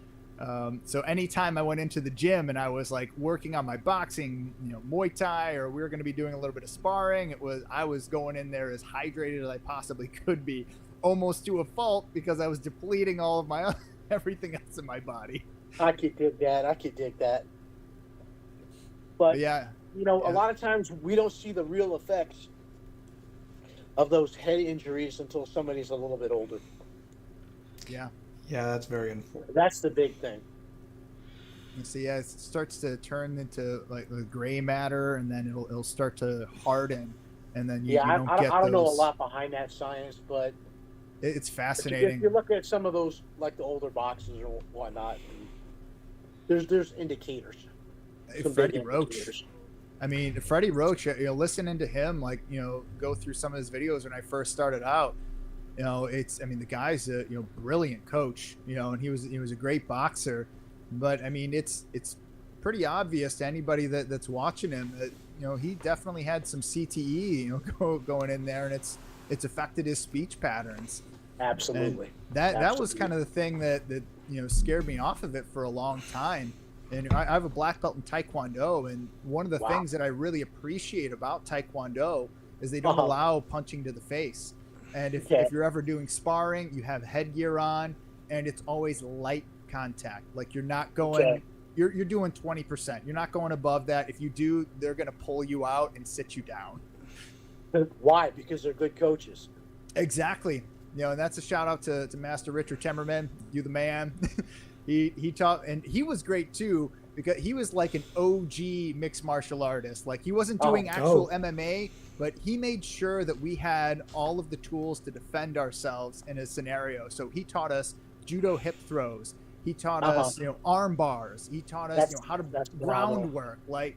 So anytime I went into the gym and I was like working on my boxing, Muay Thai, or we were going to be doing a little bit of sparring, I was going in there as hydrated as I possibly could be, almost to a fault, because I was depleting all of my everything else in my body. I could dig that. But yeah, a lot of times we don't see the real effects of those head injuries until somebody's a little bit older. Yeah, that's very unfortunate. That's the big thing. You see, it starts to turn into like the gray matter, and then it'll start to harden, and then you don't get I don't know a those. lot behind that science, but It's fascinating. If you look at some of those, like the older boxers or whatnot, there's indicators. Freddie Roach. I mean, Freddie Roach, listening to him, like, go through some of his videos when I first started out, the guy's a, brilliant coach, and he was a great boxer, but I mean, it's pretty obvious to anybody that's watching him that, he definitely had some CTE, going in there, and it's affected his speech patterns. Absolutely. And that was kind of the thing that scared me off of it for a long time. And I have a black belt in Taekwondo, and one of the things that I really appreciate about Taekwondo is they don't allow punching to the face. And if you're ever doing sparring, you have headgear on, and it's always light contact. Like, you're not going, you're doing 20%. You're not going above that. If you do, they're going to pull you out and sit you down. Why? Because they're good coaches. Exactly. And that's a shout out to Master Richard Temmerman. You the man. He taught, and he was great too. because he was like an OG mixed martial artist. Like he wasn't doing actual MMA, but he made sure that we had all of the tools to defend ourselves in a scenario. So he taught us judo hip throws. He taught us, arm bars. He taught us, how to groundwork. Like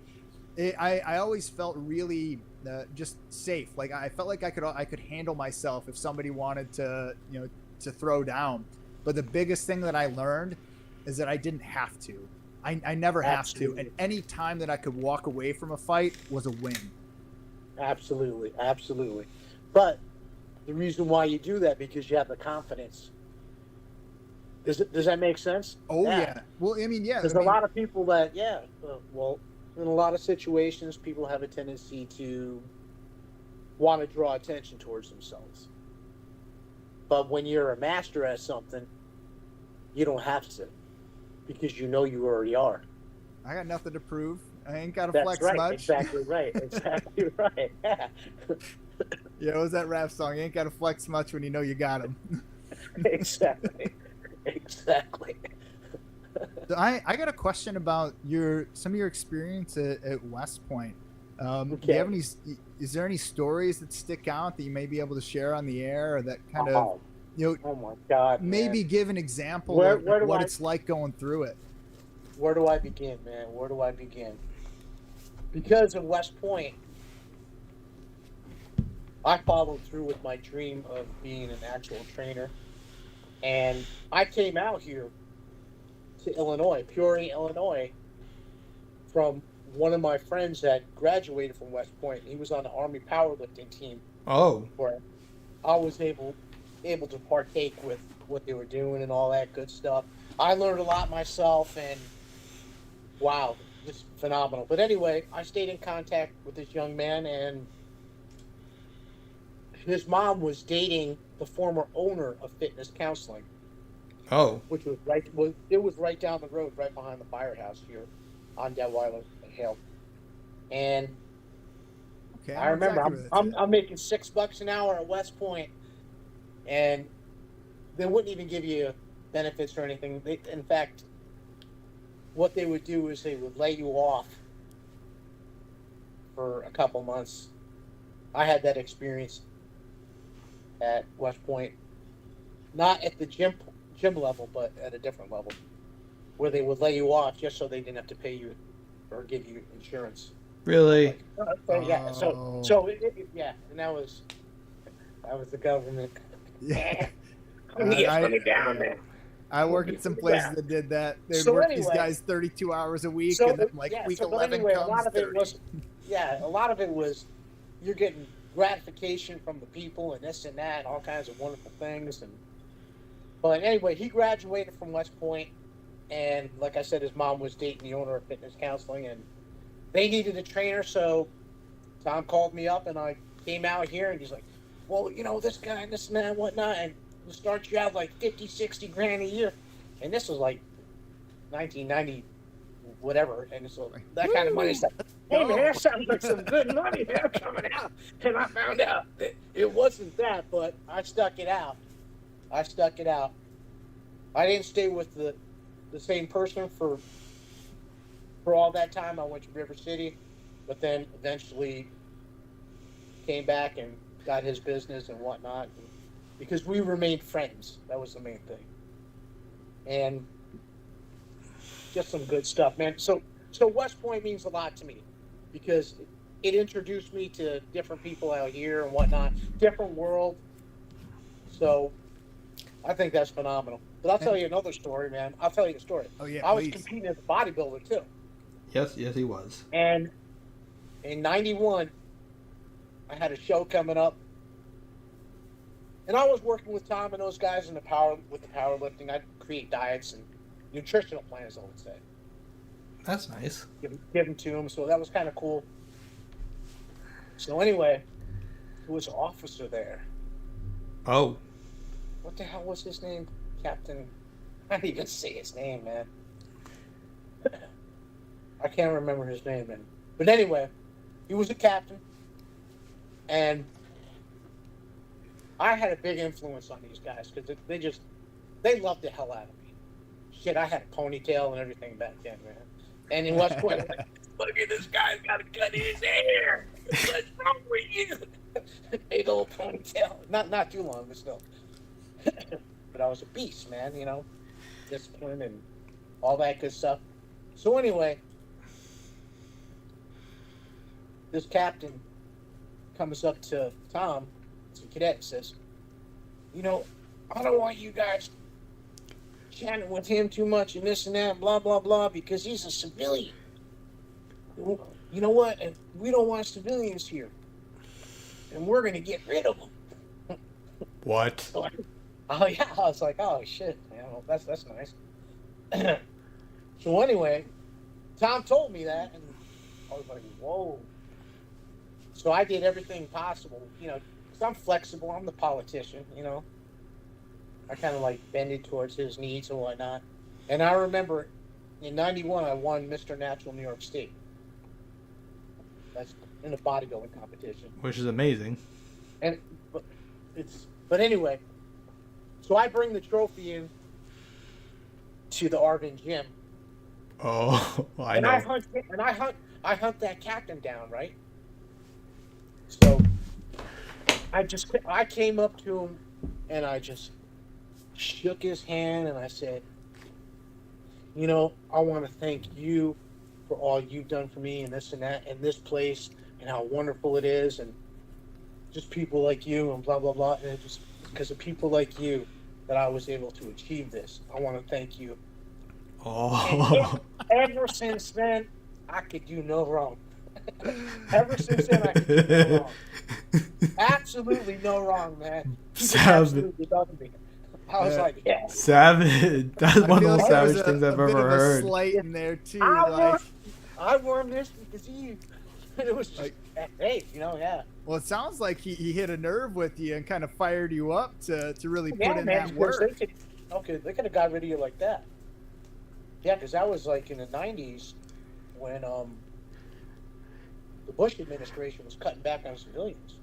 I always felt really just safe. Like I felt like I could handle myself if somebody wanted to, to throw down. But the biggest thing that I learned is that I didn't have to. I never have to. And any time that I could walk away from a fight was a win. Absolutely. Absolutely. But the reason why you do that, because you have the confidence. Does that make sense? Oh, yeah. Well, I mean, yeah. There's a lot of people that, well, in a lot of situations, people have a tendency to want to draw attention towards themselves. But when you're a master at something, you don't have to, because you know you already are. I got nothing to prove. I ain't got to That's flex right. much. Exactly right. Exactly right. Yeah. Yeah, what was that rap song? You ain't got to flex much when you know you got him. Exactly. Exactly. So I got a question about some of your experience at West Point. Do you have is there any stories that stick out that you may be able to share on the air, or that kind of, oh my God, maybe man. give an example of what it's like going through it? Where do I begin, man? Where do I begin? Because of West Point, I followed through with my dream of being an actual trainer. And I came out here to Illinois, Peoria, Illinois, from one of my friends that graduated from West Point. He was on the Army powerlifting team. Oh. Where I was able to partake with what they were doing and all that good stuff. I learned a lot myself, and wow, just phenomenal. But anyway, I stayed in contact with this young man, and his mom was dating the former owner of Fitness Counseling. Oh. Which was right down the road, right behind the firehouse here on Detweiler Hill. And okay, I remember I'm making $6 an hour at West Point, and they wouldn't even give you benefits or anything. In fact, what they would do is they would lay you off for a couple months. I had that experience at West Point, not at the gym level, but at a different level, where they would lay you off just so they didn't have to pay you or give you insurance. Really? Yeah. So and that was the government. Yeah. Man. I work at some places that did that. They'd work these guys 32 hours a week, and then week 11 comes. A lot of it was you're getting gratification from the people and this and that and all kinds of wonderful things. But anyway, he graduated from West Point, and like I said, his mom was dating the owner of Fitness Counseling, and they needed a trainer. So Tom called me up, and I came out here, and he's like, well, this guy and this and that and whatnot, and we'll start you out like 50, 60 grand a year. And this was like 1990, whatever. And so that kind of money stuff. Hey, man, that sounds like some good money there coming out. And I found out that it wasn't that, but I stuck it out. I didn't stay with the same person for all that time. I went to River City, but then eventually came back and got his business and whatnot, because we remained friends. That was the main thing. And just some good stuff, man. So West Point means a lot to me, because it introduced me to different people out here and whatnot, different world. So I think that's phenomenal. But I'll tell you another story, man. I'll tell you a story. Oh, yeah, I was competing as a bodybuilder, too. Yes, he was. And in 91, I had a show coming up. And I was working with Tom and those guys with the powerlifting. I'd create diets and nutritional plans, I would say. That's nice. Give them to them. So that was kind of cool. So anyway, there was an officer there. Oh. What the hell was his name? Captain. I didn't even say his name, man. I can't remember his name, man. But anyway, he was a captain. And I had a big influence on these guys, because they loved the hell out of me. Shit, I had a ponytail and everything back then, man. And in West Point, like, look at this guy's got to cut his hair. What's wrong with you? Big old ponytail. Not too long, but still. But I was a beast, man. You know, discipline and all that good stuff. So anyway, this captain comes up to Tom, it's a cadet, and says, you know, I don't want you guys chatting with him too much and this and that, blah, blah, blah, because he's a civilian. You know what? And we don't want civilians here. And we're going to get rid of them. What? Oh, yeah. I was like, oh, shit. Man, well, that's nice. So anyway, Tom told me that, and I was like, whoa. So I did everything possible, you know, because I'm flexible. I'm the politician, you know. I kind of like bended towards his needs and whatnot. And I remember in '91, I won Mr. Natural New York State. That's in a bodybuilding competition. Which is amazing. And but anyway, so I bring the trophy in to the Arvin gym. Oh, I know. I hunt that captain down, right? So I came up to him and I just shook his hand and I said, you know, I want to thank you for all you've done for me and this and that and this place and how wonderful it is and just people like you and blah, blah, blah. And it just because of people like you that I was able to achieve this. I want to thank you. Oh. And ever since then, I could do no wrong. Ever since then, I could do no wrong. Absolutely no wrong, man. Absolutely loved me. I was like, yeah. Savage. That's one of the most savage there was things I've a bit ever of a heard. slight in there too. I won this because it was just, hey, you know, yeah. Well, it sounds like he hit a nerve with you and kind of fired you up to really put in man, that work. They could have got rid of you like that. Yeah, because that was like in the 90s when the Bush administration was cutting back on civilians.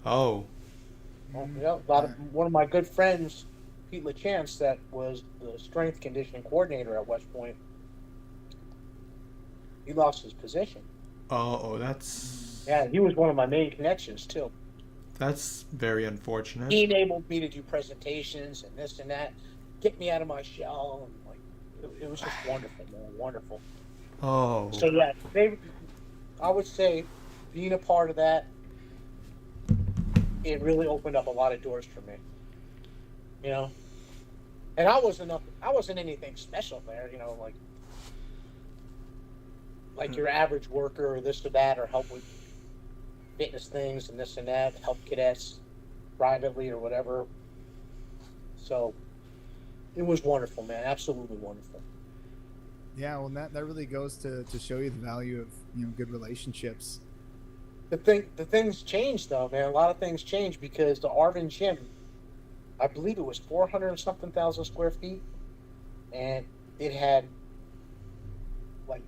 Oh. Yeah, one of my good friends, Pete LaChance, that was the strength conditioning coordinator at West Point, he lost his position. Oh, that's... Yeah, he was one of my main connections, too. That's very unfortunate. He enabled me to do presentations and this and that, get me out of my shell, and like it was just wonderful, man, wonderful. Oh. So yeah, I would say being a part of that, it really opened up a lot of doors for me. You know, and I wasn't anything special there. You know, like your average worker or this or that, or help with fitness things and this and that, help cadets privately or whatever. So it was wonderful, man. Absolutely wonderful. Yeah, well, that really goes to show you the value of, you know, good relationships. The things changed though, man. A lot of things changed because the Arvin gym, I believe it was 400 and something thousand square feet, and it had like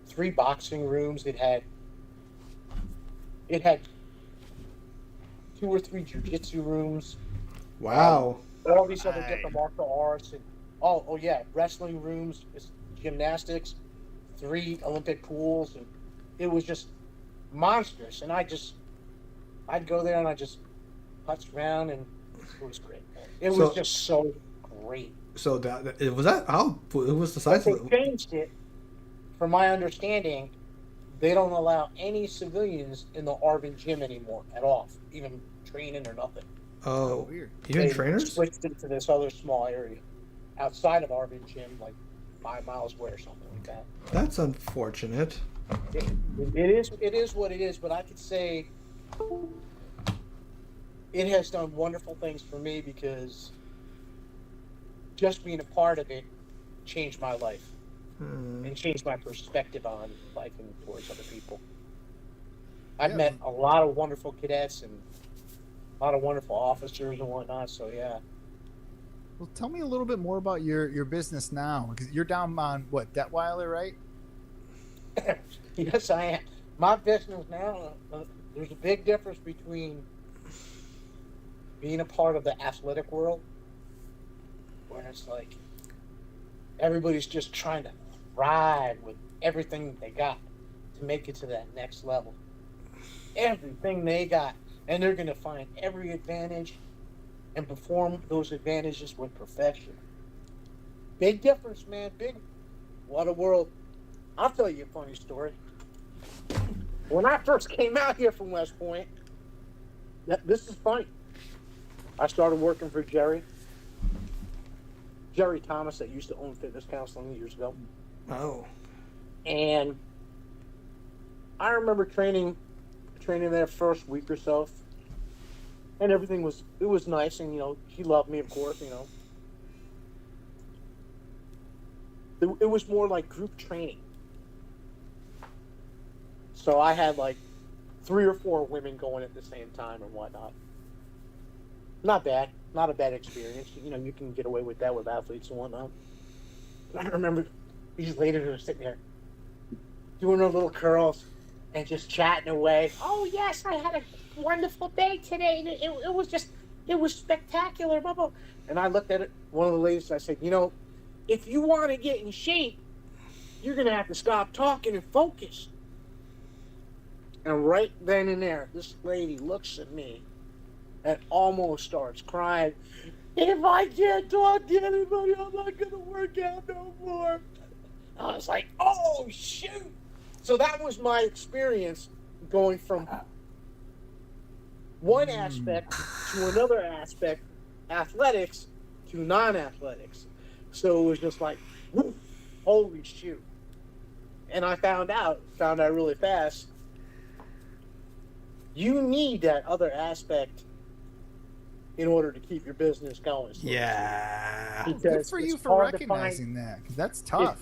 3 boxing rooms. It had 2 or 3 jiu-jitsu rooms. Wow. All these other different martial arts and oh yeah, wrestling rooms, gymnastics, 3 Olympic pools, and it was just monstrous. And I'd go there and I just putz around, and it was great. It was just so great. So it was the size of it? They changed it. From my understanding, they don't allow any civilians in the Arvin gym anymore at all, even training or nothing. Oh, weird. Even They trainers? switched it to this other small area outside of Arvin gym, like 5 miles away or something like that. That's unfortunate. It is what it is, but I could say it has done wonderful things for me because just being a part of it changed my life and changed my perspective on life and towards other people. I've met a lot of wonderful cadets and a lot of wonderful officers and whatnot, so yeah. Well, tell me a little bit more about your business now, because you're down on what, Detweiler, right? Yes, I am. My business now, there's a big difference between being a part of the athletic world, where it's like everybody's just trying to ride with everything that they got to make it to that next level. Everything they got. And they're going to find every advantage and perform those advantages with perfection. Big difference, man. Big. What a world. I'll tell you a funny story. When I first came out here from West Point, this is funny. I started working for Jerry Thomas, that used to own Fitness Counseling years ago. Oh. And I remember training there first week or so, and everything was nice, and he loved me, of course. It was more like group training. So I had like 3 or 4 women going at the same time and whatnot. Not bad. Not a bad experience. You can get away with that with athletes and whatnot. I remember these ladies were sitting there doing their little curls and just chatting away. Oh, yes, I had a wonderful day today. It was spectacular. Blah, blah. And I looked at one of the ladies, and I said, if you want to get in shape, you're going to have to stop talking and focus. And right then and there, this lady looks at me and almost starts crying. If I can't talk to anybody, I'm not going to work out no more. I was like, oh, shoot. So that was my experience going from one aspect to another aspect, athletics to non-athletics. So it was just like, whoo, holy shoot. And I found out really fast, you need that other aspect in order to keep your business going. So Yeah. Good for you for recognizing that, because that's tough.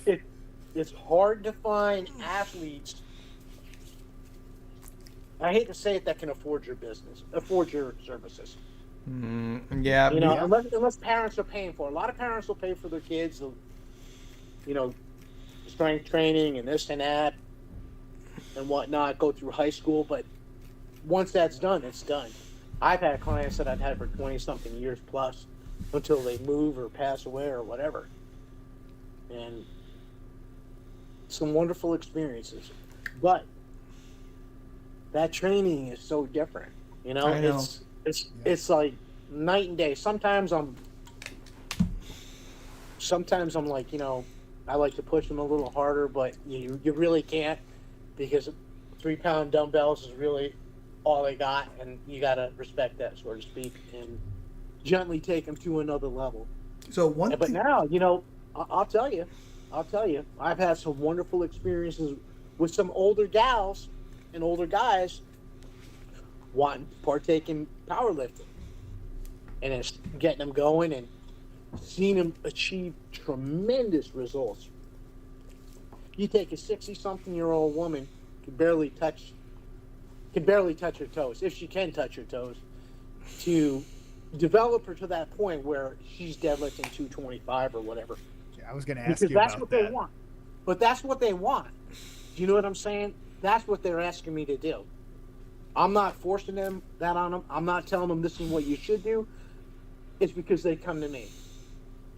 It's hard to find athletes, I hate to say it, that can afford your services. Yeah. Unless parents are paying for it. A lot of parents will pay for their kids, strength training and this and that and whatnot, go through high school, but once that's done, it's done. I've had clients that I've had for 20-something years plus until they move or pass away or whatever. And some wonderful experiences. But that training is so different. I know. It's like night and day. Sometimes I'm like, I like to push them a little harder, but you really can't, because 3-pound dumbbells is really all they got, and you got to respect that, so to speak, and gently take them to another level. But now, I'll tell you, I've had some wonderful experiences with some older gals and older guys wanting to partake in powerlifting, and it's getting them going and seeing them achieve tremendous results. You take a 60-something-year-old woman who barely touch her toes, if she can touch her toes, to develop her to that point where she's deadlifting 225 or whatever. I was going to ask you about that. Because that's what they want. But that's what they want. Do you know what I'm saying? That's what they're asking me to do. I'm not forcing that on them. I'm not telling them this is what you should do. It's because they come to me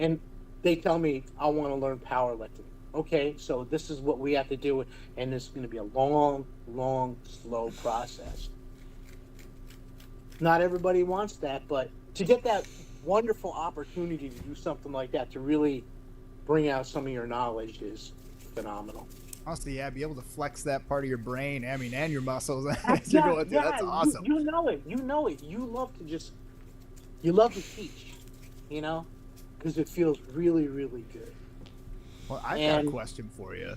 and they tell me, I want to learn powerlifting. Okay, so this is what we have to do, and it's going to be a long, slow process. Not everybody wants that, but to get that wonderful opportunity to do something like that, to really bring out some of your knowledge, is phenomenal. Also, yeah, be able to flex that part of your brain, and your muscles as you're going through. That's awesome. You know it. You love to teach, because it feels really, really good. Well, I've got a question for you.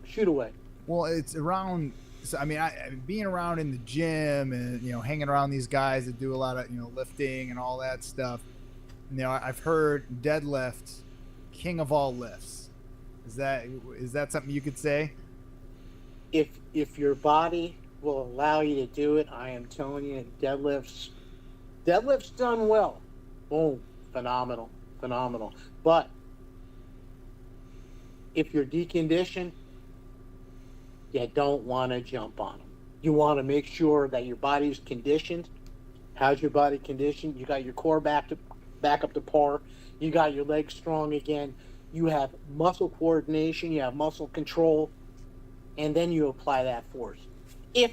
Shoot away. Well, it's around. So, being around in the gym and hanging around these guys that do a lot of lifting and all that stuff. I've heard deadlift, king of all lifts. Is that something you could say? If your body will allow you to do it, I am telling you, deadlifts done well. Boom, phenomenal. But if you're deconditioned, you don't want to jump on them. You want to make sure that your body's conditioned. How's your body conditioned? You got your core back up to par. You got your legs strong again. you have muscle coordination, you have muscle control, and then you apply that force. If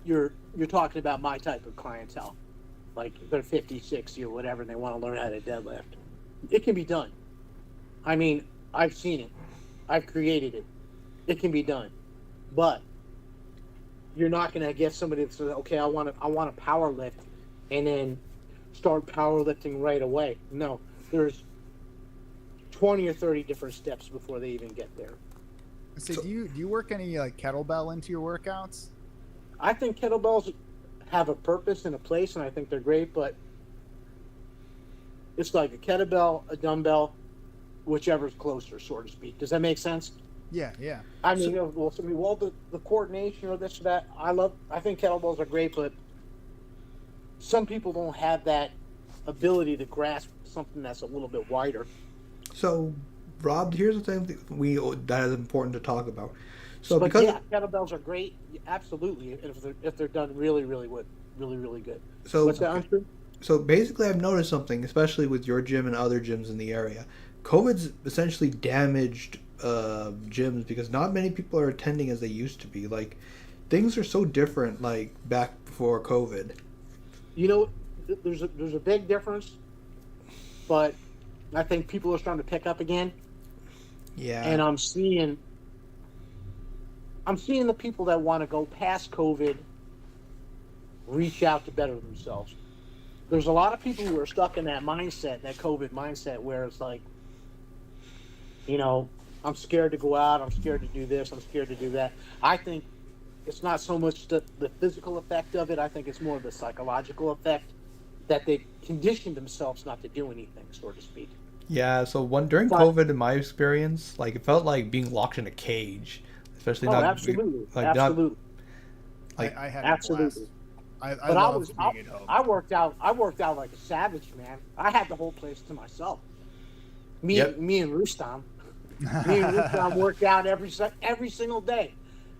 you're talking about my type of clientele, like they're 50, 60 or whatever, and they want to learn how to deadlift, it can be done. I mean, I've seen it. I've created it. It can be done. But you're not going to get somebody that says, okay, I want to power lift and then start powerlifting right away. No, there's 20 or 30 different steps before they even get there. So do you work any like kettlebell into your workouts? I think kettlebells have a purpose and a place, and I think they're great, but it's like a kettlebell, a dumbbell, whichever's closer, so to speak. Does that make sense? Yeah. I mean, the coordination or this or that, I think kettlebells are great, but some people don't have that ability to grasp something that's a little bit wider. So, Rob, here's the thing that is important to talk about. So, but because yeah, kettlebells are great, absolutely, if they're done really, really good. So, what's that, Untrue? So basically, I've noticed something, especially with your gym and other gyms in the area. COVID's essentially damaged gyms because not many people are attending as they used to be. Like, things are so different, like, back before COVID. You know, there's a big difference, but I think people are starting to pick up again. Yeah. And I'm seeing the people that want to go past COVID reach out to better themselves. There's a lot of people who are stuck in that mindset, that COVID mindset, where it's like, you know, I'm scared to go out, I'm scared to do this, I'm scared to do that. I think it's not so much the physical effect of it, I think it's more of the psychological effect that they conditioned themselves not to do anything, so to speak. Yeah, so during COVID, in my experience, like, it felt like being locked in a cage, especially absolutely. I had absolutely. I loved being at home. I worked out like a savage, man. I had the whole place to myself. Me and Rustam. Me and Rustam worked out every single day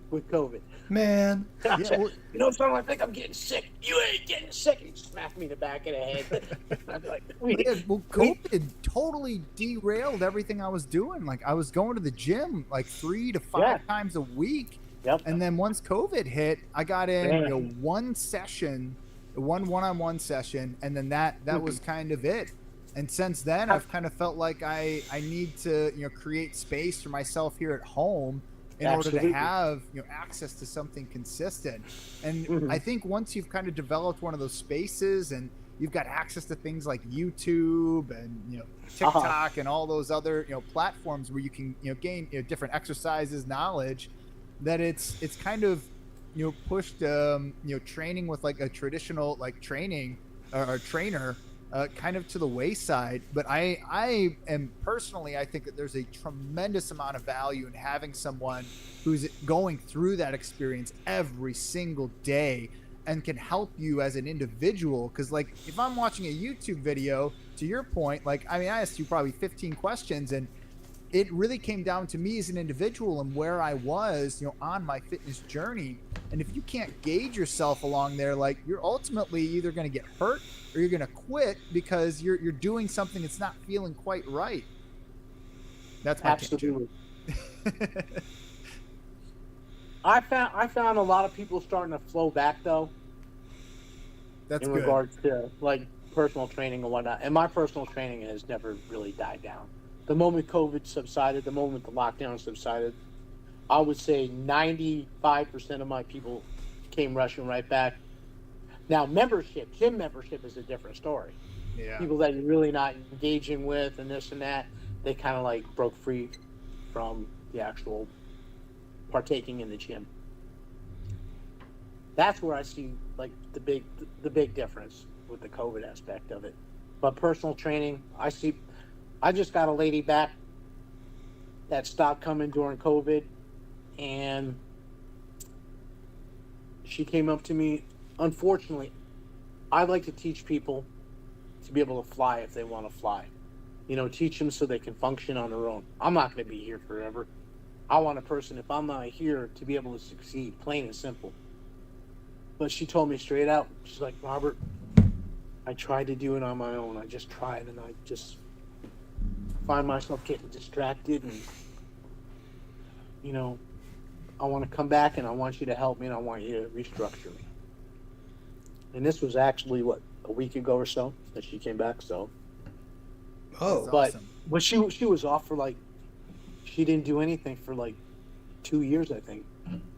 with COVID. Man. You know, something, I think I'm getting sick. You ain't getting sick. He smacked me in the back of the head. I'd be like, COVID totally derailed everything I was doing. Like, I was going to the gym like 3 to 5 times a week. Yep. And then once COVID hit, I got in one one-on-one session, and then that was kind of it. And since then, I've kind of felt like I need to, you know, create space for myself here at home in order to have, you know, access to something consistent. And I think once you've kind of developed one of those spaces and you've got access to things like YouTube and, you know, TikTok and all those other, you know, platforms where you can, you know, gain, you know, different exercises, knowledge, that it's kind of, you know, pushed you know, training with like a traditional like training or trainer kind of to the wayside. But I am personally, I think that there's a tremendous amount of value in having someone who's going through that experience every single day and can help you as an individual. Because like, if I'm watching a YouTube video, to your point, like, I mean, I asked you probably 15 questions, and it really came down to me as an individual and where I was, you know, on my fitness journey. And if you can't gauge yourself along there, like, you're ultimately either going to get hurt or you're going to quit because you're doing something that's not feeling quite right. That's my absolutely. I found a lot of people starting to flow back though. That's in good. Regards to like personal training and whatnot. And my personal training has never really died down. The moment COVID subsided, the moment the lockdown subsided, I would say 95% of my people came rushing right back. Now, gym membership is a different story. Yeah. People that you're really not engaging with and this and that, they kind of like broke free from the actual partaking in the gym. That's where I see like the big difference with the COVID aspect of it. But personal training, I just got a lady back that stopped coming during COVID, and she came up to me. Unfortunately, I like to teach people to be able to fly if they want to fly. You know, teach them so they can function on their own. I'm not going to be here forever. I want a person, if I'm not here, to be able to succeed, plain and simple. But she told me straight out, she's like, Robert, I tried to do it on my own. I just tried, and I just find myself getting distracted, and you know, I want to come back and I want you to help me and I want you to restructure me. And this was actually what, a week ago or so that she came back. So, That's but awesome. she was off for like, she didn't do anything for like 2 years, I think,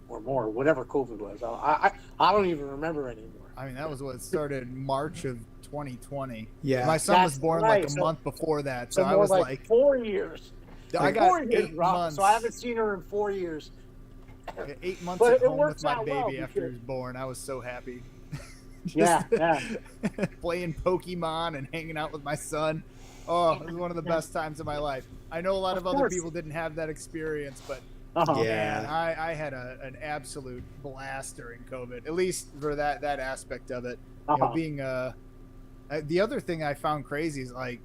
or more, whatever COVID was. I don't even remember anymore. I mean, that was what started in March of 2020. Yeah. My son was That's born right. like a So- month before that, So so I more was like, 4 years. I got 4 years, 8 Rob, months. so I haven't seen her in 4 years. 8 months But at it home works with my out well baby after he because- was born. I was so happy. Yeah, yeah. Playing Pokemon and hanging out with my son. Oh, it was one of the best times of my life. I know a lot of other course. people didn't have that experience, but Uh-huh. Yeah. man, I had an absolute blast during COVID, at least for that aspect of it. You know, Uh-huh. being the other thing I found crazy is like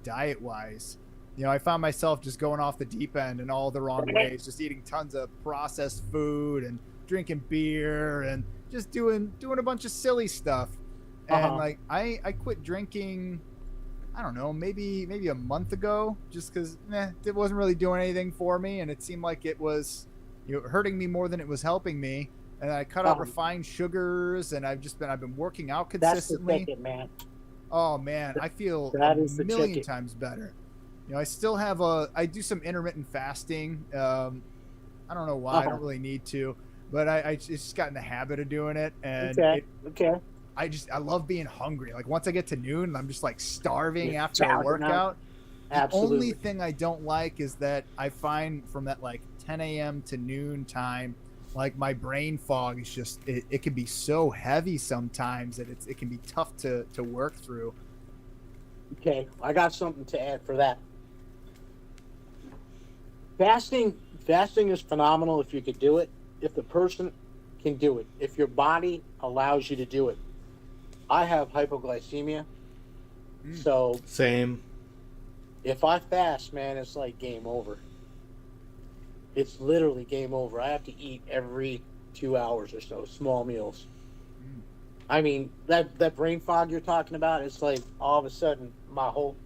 diet wise. You know, I found myself just going off the deep end in all the wrong ways, just eating tons of processed food and drinking beer and just doing a bunch of silly stuff. And Uh-huh. like I quit drinking, I don't know, maybe a month ago, just because it wasn't really doing anything for me, and it seemed like it was, you know, hurting me more than it was helping me. And I cut out refined sugars, and I've been working out That's the consistently. ticket, man. Oh man, I feel That a is the million ticket. times better. You know, I still have I do some intermittent fasting. I don't know why, I don't really need to, but I just got in the habit of doing it, and Okay. Okay. I love being hungry. Like once I get to noon, I'm just like starving You're after a chowing workout. The Absolutely. only thing I don't like is that I find from that like 10 a.m. to noon time, like my brain fog is just it can be so heavy sometimes that it can be tough to work through. Okay, I got something to add for that. Fasting is phenomenal if you could do it. If the person can do it, if your body allows you to do it. I have hypoglycemia, so Same. if I fast, man, it's like game over. It's literally game over. I have to eat every 2 hours or so, small meals. I mean, that brain fog you're talking about, it's like all of a sudden my whole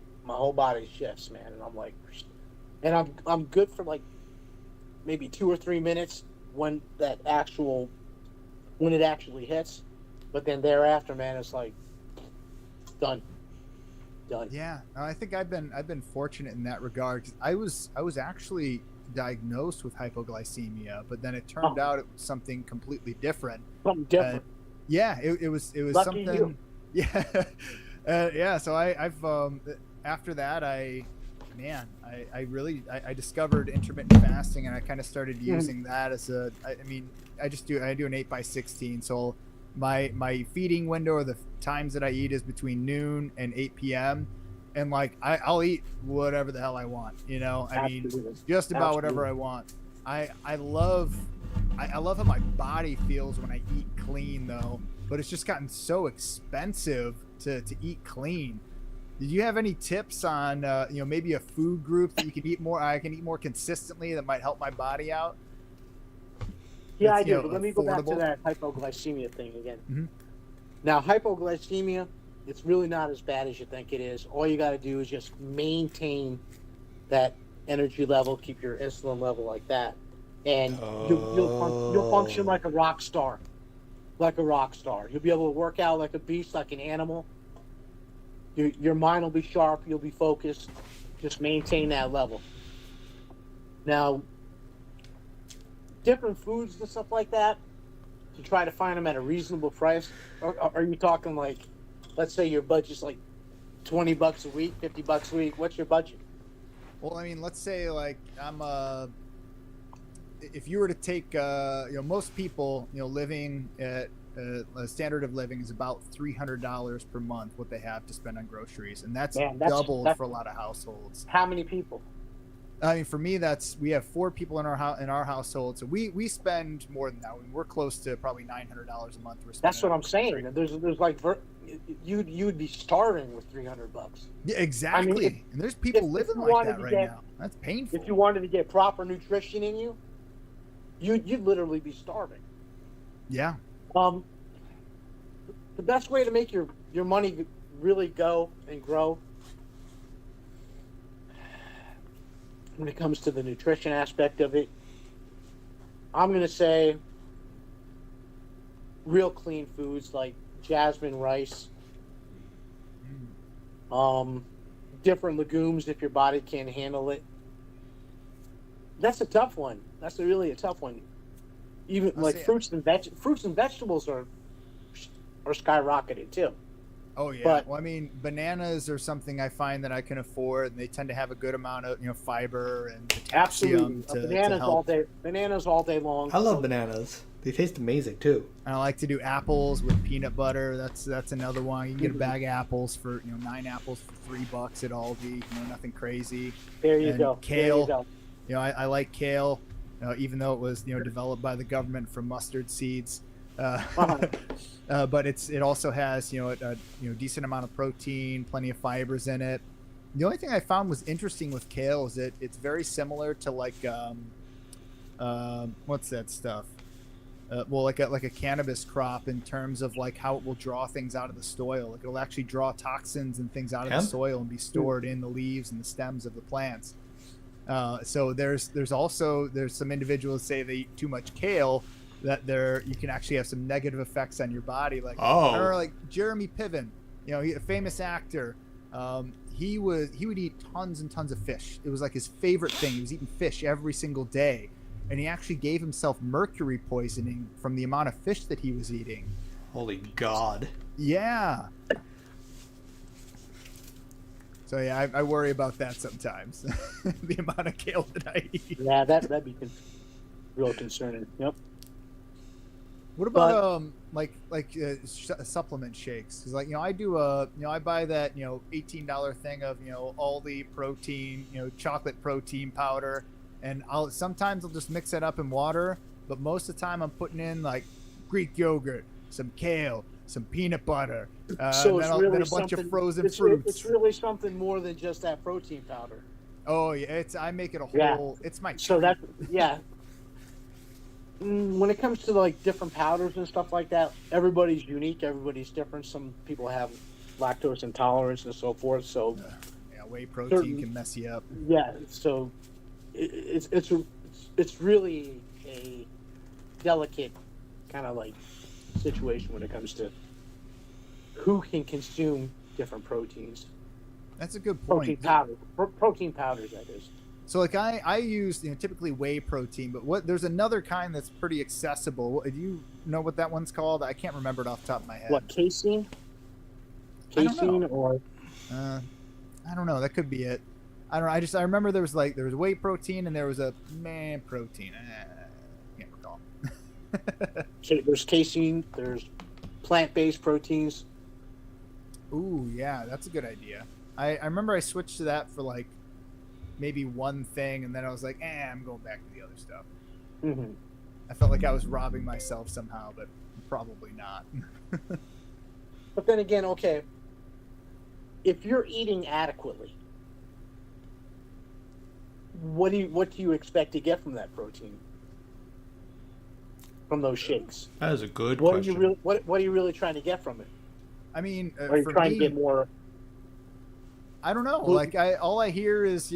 body shifts, man, and I'm like, and I'm good for like maybe 2 or 3 minutes when it actually hits, but then thereafter, man, it's like done. Yeah, I think I've been fortunate in that regard, 'cause I was actually diagnosed with hypoglycemia, but then it turned out it was something completely different. Something different. Yeah, it was Lucky something. you. Yeah, yeah. So I've after that I discovered intermittent fasting, and I kind of started using that as I do an 8x16. So my feeding window, or the times that I eat, is between noon and 8 p.m. And like I'll eat whatever the hell I want, you know. I mean, Absolutely. just about Absolutely. whatever I want. I love how my body feels when I eat clean, though. But it's just gotten so expensive to eat clean. Did you have any tips on maybe a food group that you could eat more? I can eat more consistently that might help my body out. Yeah, That's, I do. you know, But let me go back to affordable. that hypoglycemia thing again. Mhm. Now, hypoglycemia, it's really not as bad as you think it is. All you got to do is just maintain that energy level, keep your insulin level like that, and you'll function like a rock star. Like a rock star. You'll be able to work out like a beast, like an animal. Your mind will be sharp. You'll be focused. Just maintain that level. Now, different foods and stuff like that, to try to find them at a reasonable price. Or are you talking like, let's say your budget's like $20 a week, $50 a week? What's your budget? Well, I mean, let's say like if you were to take most people living at a standard of living is about $300 per month what they have to spend on groceries, and that's doubled for a lot of households. How many people? I mean, for me, we have 4 people in our household, so we spend more than that. I mean, we're close to probably $900 a month. That's what I'm saying. There's like you'd be starving with $300. Yeah, exactly. I mean, and there's people if living you like wanted that to right get- now. That's painful. If you wanted to get proper nutrition in you, you'd literally be starving. Yeah. The best way to make your money really go and grow when it comes to the nutrition aspect of it, I'm going to say real clean foods like jasmine rice, different legumes if your body can't handle it. That's a tough one. That's really a tough one. Even like fruits and vegetables are skyrocketed too. Oh yeah. But, well, I mean, bananas are something I find that I can afford, and they tend to have a good amount of fiber and potassium bananas to all help. day. Bananas all day long. I love bananas. They taste amazing too. And I like to do apples with peanut butter. That's another one. You can get a bag of apples for 9 apples for $3 at Aldi. Nothing crazy. There you go. Kale. There you go. I like kale, even though it was developed by the government from mustard seeds. But it also has a decent amount of protein, plenty of fibers in it. The only thing I found was interesting with kale is that it's very similar to like what's that stuff? Like a cannabis crop in terms of like how it will draw things out of the soil. Like it'll actually draw toxins and things out of the soil and be stored in the leaves and the stems of the plants. So there's some individuals say they eat too much kale, that you can actually have some negative effects on your body. Like I remember like Jeremy Piven, a famous actor. He would eat tons and tons of fish. It was like his favorite thing. He was eating fish every single day, and he actually gave himself mercury poisoning from the amount of fish that he was eating. Holy God. Yeah. So yeah, I worry about that sometimes. The amount of kale that I eat. Yeah, that'd be real concerning. Yep. What about supplement shakes? Because I do I buy that $18 thing of Aldi protein, chocolate protein powder, and sometimes I'll just mix it up in water, but most of the time I'm putting in like Greek yogurt, some kale, some peanut butter, so and then a bunch of frozen fruits. It's really something more than just that protein powder. Oh yeah, I make it a whole. It's my. So that when it comes to like different powders and stuff like that, everybody's unique. Everybody's different. Some people have lactose intolerance and so forth. So whey protein can mess you up. Yeah. So it's really a delicate kind of like situation when it comes to who can consume different proteins. That's a good point. Protein powders, that is. So like I use typically whey protein, but there's another kind that's pretty accessible. Do you know what that one's called? I can't remember it off the top of my head. What, casein? Casein or? I don't know. That could be it. I don't know. I remember there was whey protein and there was a protein. I can't recall. So there's casein. There's plant-based proteins. Ooh, yeah, that's a good idea. I remember I switched to that for like maybe one thing, and then I was like, I'm going back to the other stuff. Mm-hmm. I felt like I was robbing myself somehow, but probably not. But then again, okay, if you're eating adequately, what do you expect to get from that protein? From those shakes? That is a good question. What are you really trying to get from it? I mean, are you trying to get more? I don't know. Like all I hear is,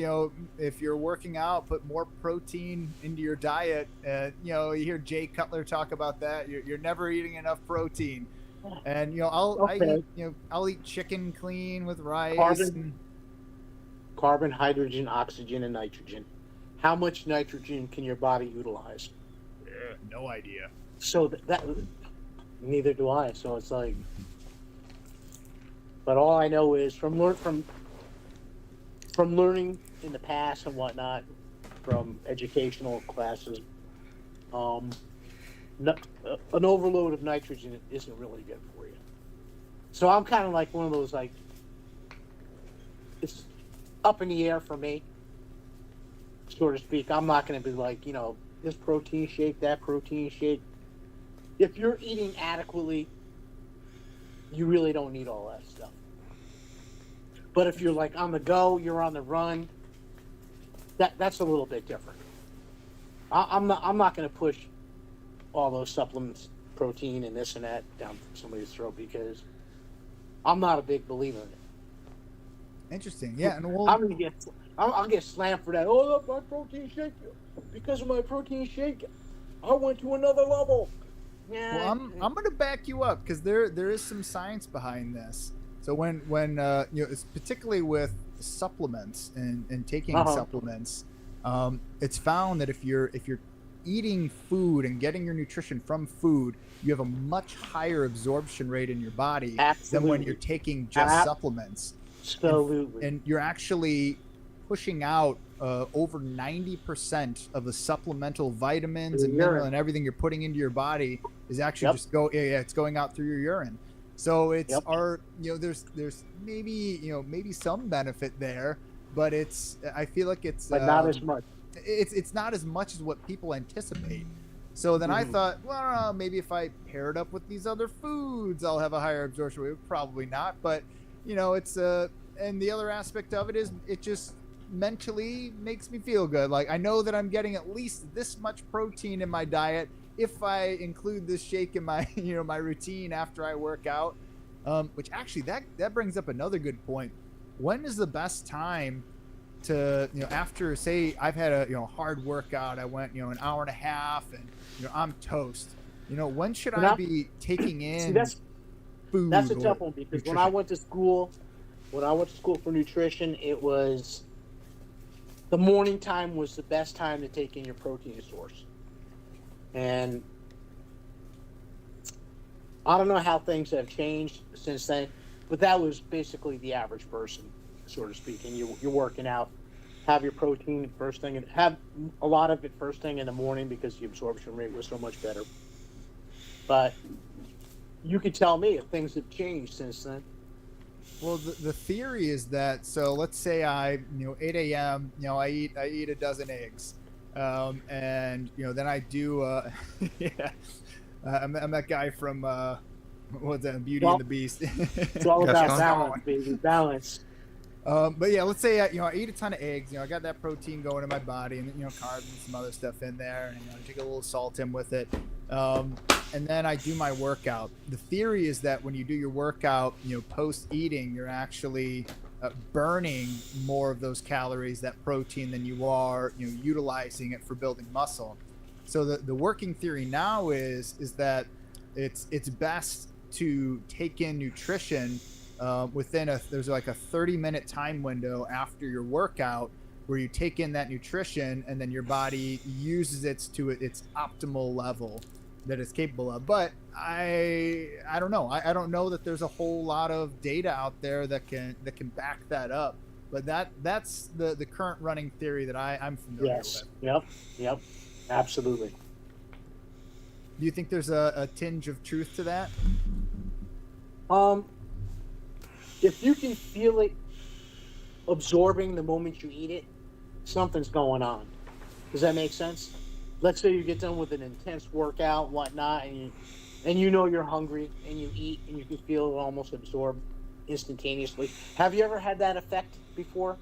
if you're working out, put more protein into your diet. You hear Jay Cutler talk about that. You're never eating enough protein. And I'll eat chicken clean with rice. Carbon, hydrogen, oxygen, and nitrogen. How much nitrogen can your body utilize? No idea. So that neither do I. So it's like, but all I know is from learning in the past and whatnot, from educational classes, an overload of nitrogen isn't really good for you. So I'm kind of like one of those, like, it's up in the air for me, so to speak. I'm not going to be like, this protein shake, that protein shake. If you're eating adequately, you really don't need all that stuff. But if you're like on the go, you're on the run, that's a little bit different. I'm not going to push all those supplements, protein and this and that down somebody's throat, because I'm not a big believer in it. Interesting. Yeah, and I'll get slammed for that. Oh, look, my protein shake. Because of my protein shake, I went to another level. Yeah. Well, I'm gonna back you up because there is some science behind this. So when it's particularly with supplements and taking supplements, it's found that if you're eating food and getting your nutrition from food, you have a much higher absorption rate in your body than when you're taking just supplements. Absolutely. And you're actually pushing out over 90% of the supplemental vitamins and mineral and everything you're putting into your body is actually it's going out through your urine. So it's there's maybe some benefit there, but I feel like it's not as much. It's not as much as what people anticipate. So then I thought, well, maybe if I pair it up with these other foods, I'll have a higher absorption rate. Probably not, but it's and the other aspect of it is it just mentally makes me feel good. Like I know that I'm getting at least this much protein in my diet if I include this shake in my my routine after I work out. Which actually that brings up another good point. When is the best time to after, say, I've had a hard workout, I went an hour and a half and I'm toast, when should I be taking in food? That's a tough one because nutrition. When I went to school for nutrition, it was the morning time was the best time to take in your protein source. And I don't know how things have changed since then, but that was basically the average person, so to speak. And you're working out, have your protein first thing, and have a lot of it first thing in the morning because the absorption rate was so much better. But you could tell me if things have changed since then. Well, the theory is that, so let's say I 8 a.m. I eat a dozen eggs, and then I do I'm that guy from what's that, Beauty and the Beast. It's all about balance, baby, balance. But yeah, let's say I eat a ton of eggs. I got that protein going in my body, and carbs and some other stuff in there, and I take a little salt in with it. And then I do my workout. The theory is that when you do your workout, post eating, you're actually burning more of those calories, that protein, than you are utilizing it for building muscle. So the working theory now is that it's best to take in nutrition within there's like a 30-minute time window after your workout where you take in that nutrition and then your body uses it to its optimal level that it's capable of. But I don't know. I don't know that there's a whole lot of data out there that can back that up. But that's the current running theory that I'm familiar with. Yep. Absolutely. Do you think there's a tinge of truth to that? If you can feel it absorbing the moment you eat it, something's going on. Does that make sense? Let's say you get done with an intense workout, whatnot, and you're hungry, and you eat, and you can feel it almost absorb instantaneously. Have you ever had that effect before?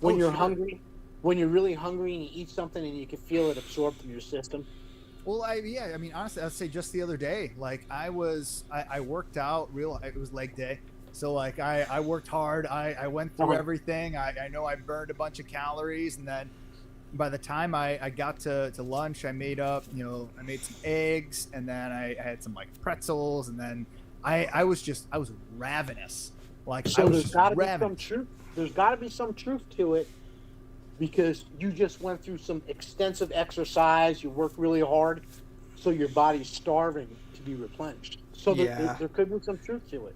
When you're hungry, when you're really hungry, and you eat something, and you can feel it absorb through your system? Well, honestly, I'd say just the other day, like I worked out it was leg day. So like I worked hard. I went through everything. I know I burned a bunch of calories, and then by the time I got to lunch, I made I made some eggs, and then I had some like pretzels, and then I was ravenous. Like so I was there's just got to be ravenous. some truth. There's got to be some truth to it because you just went through some extensive exercise. You worked really hard, so your body's starving to be replenished. So there could be some truth to it.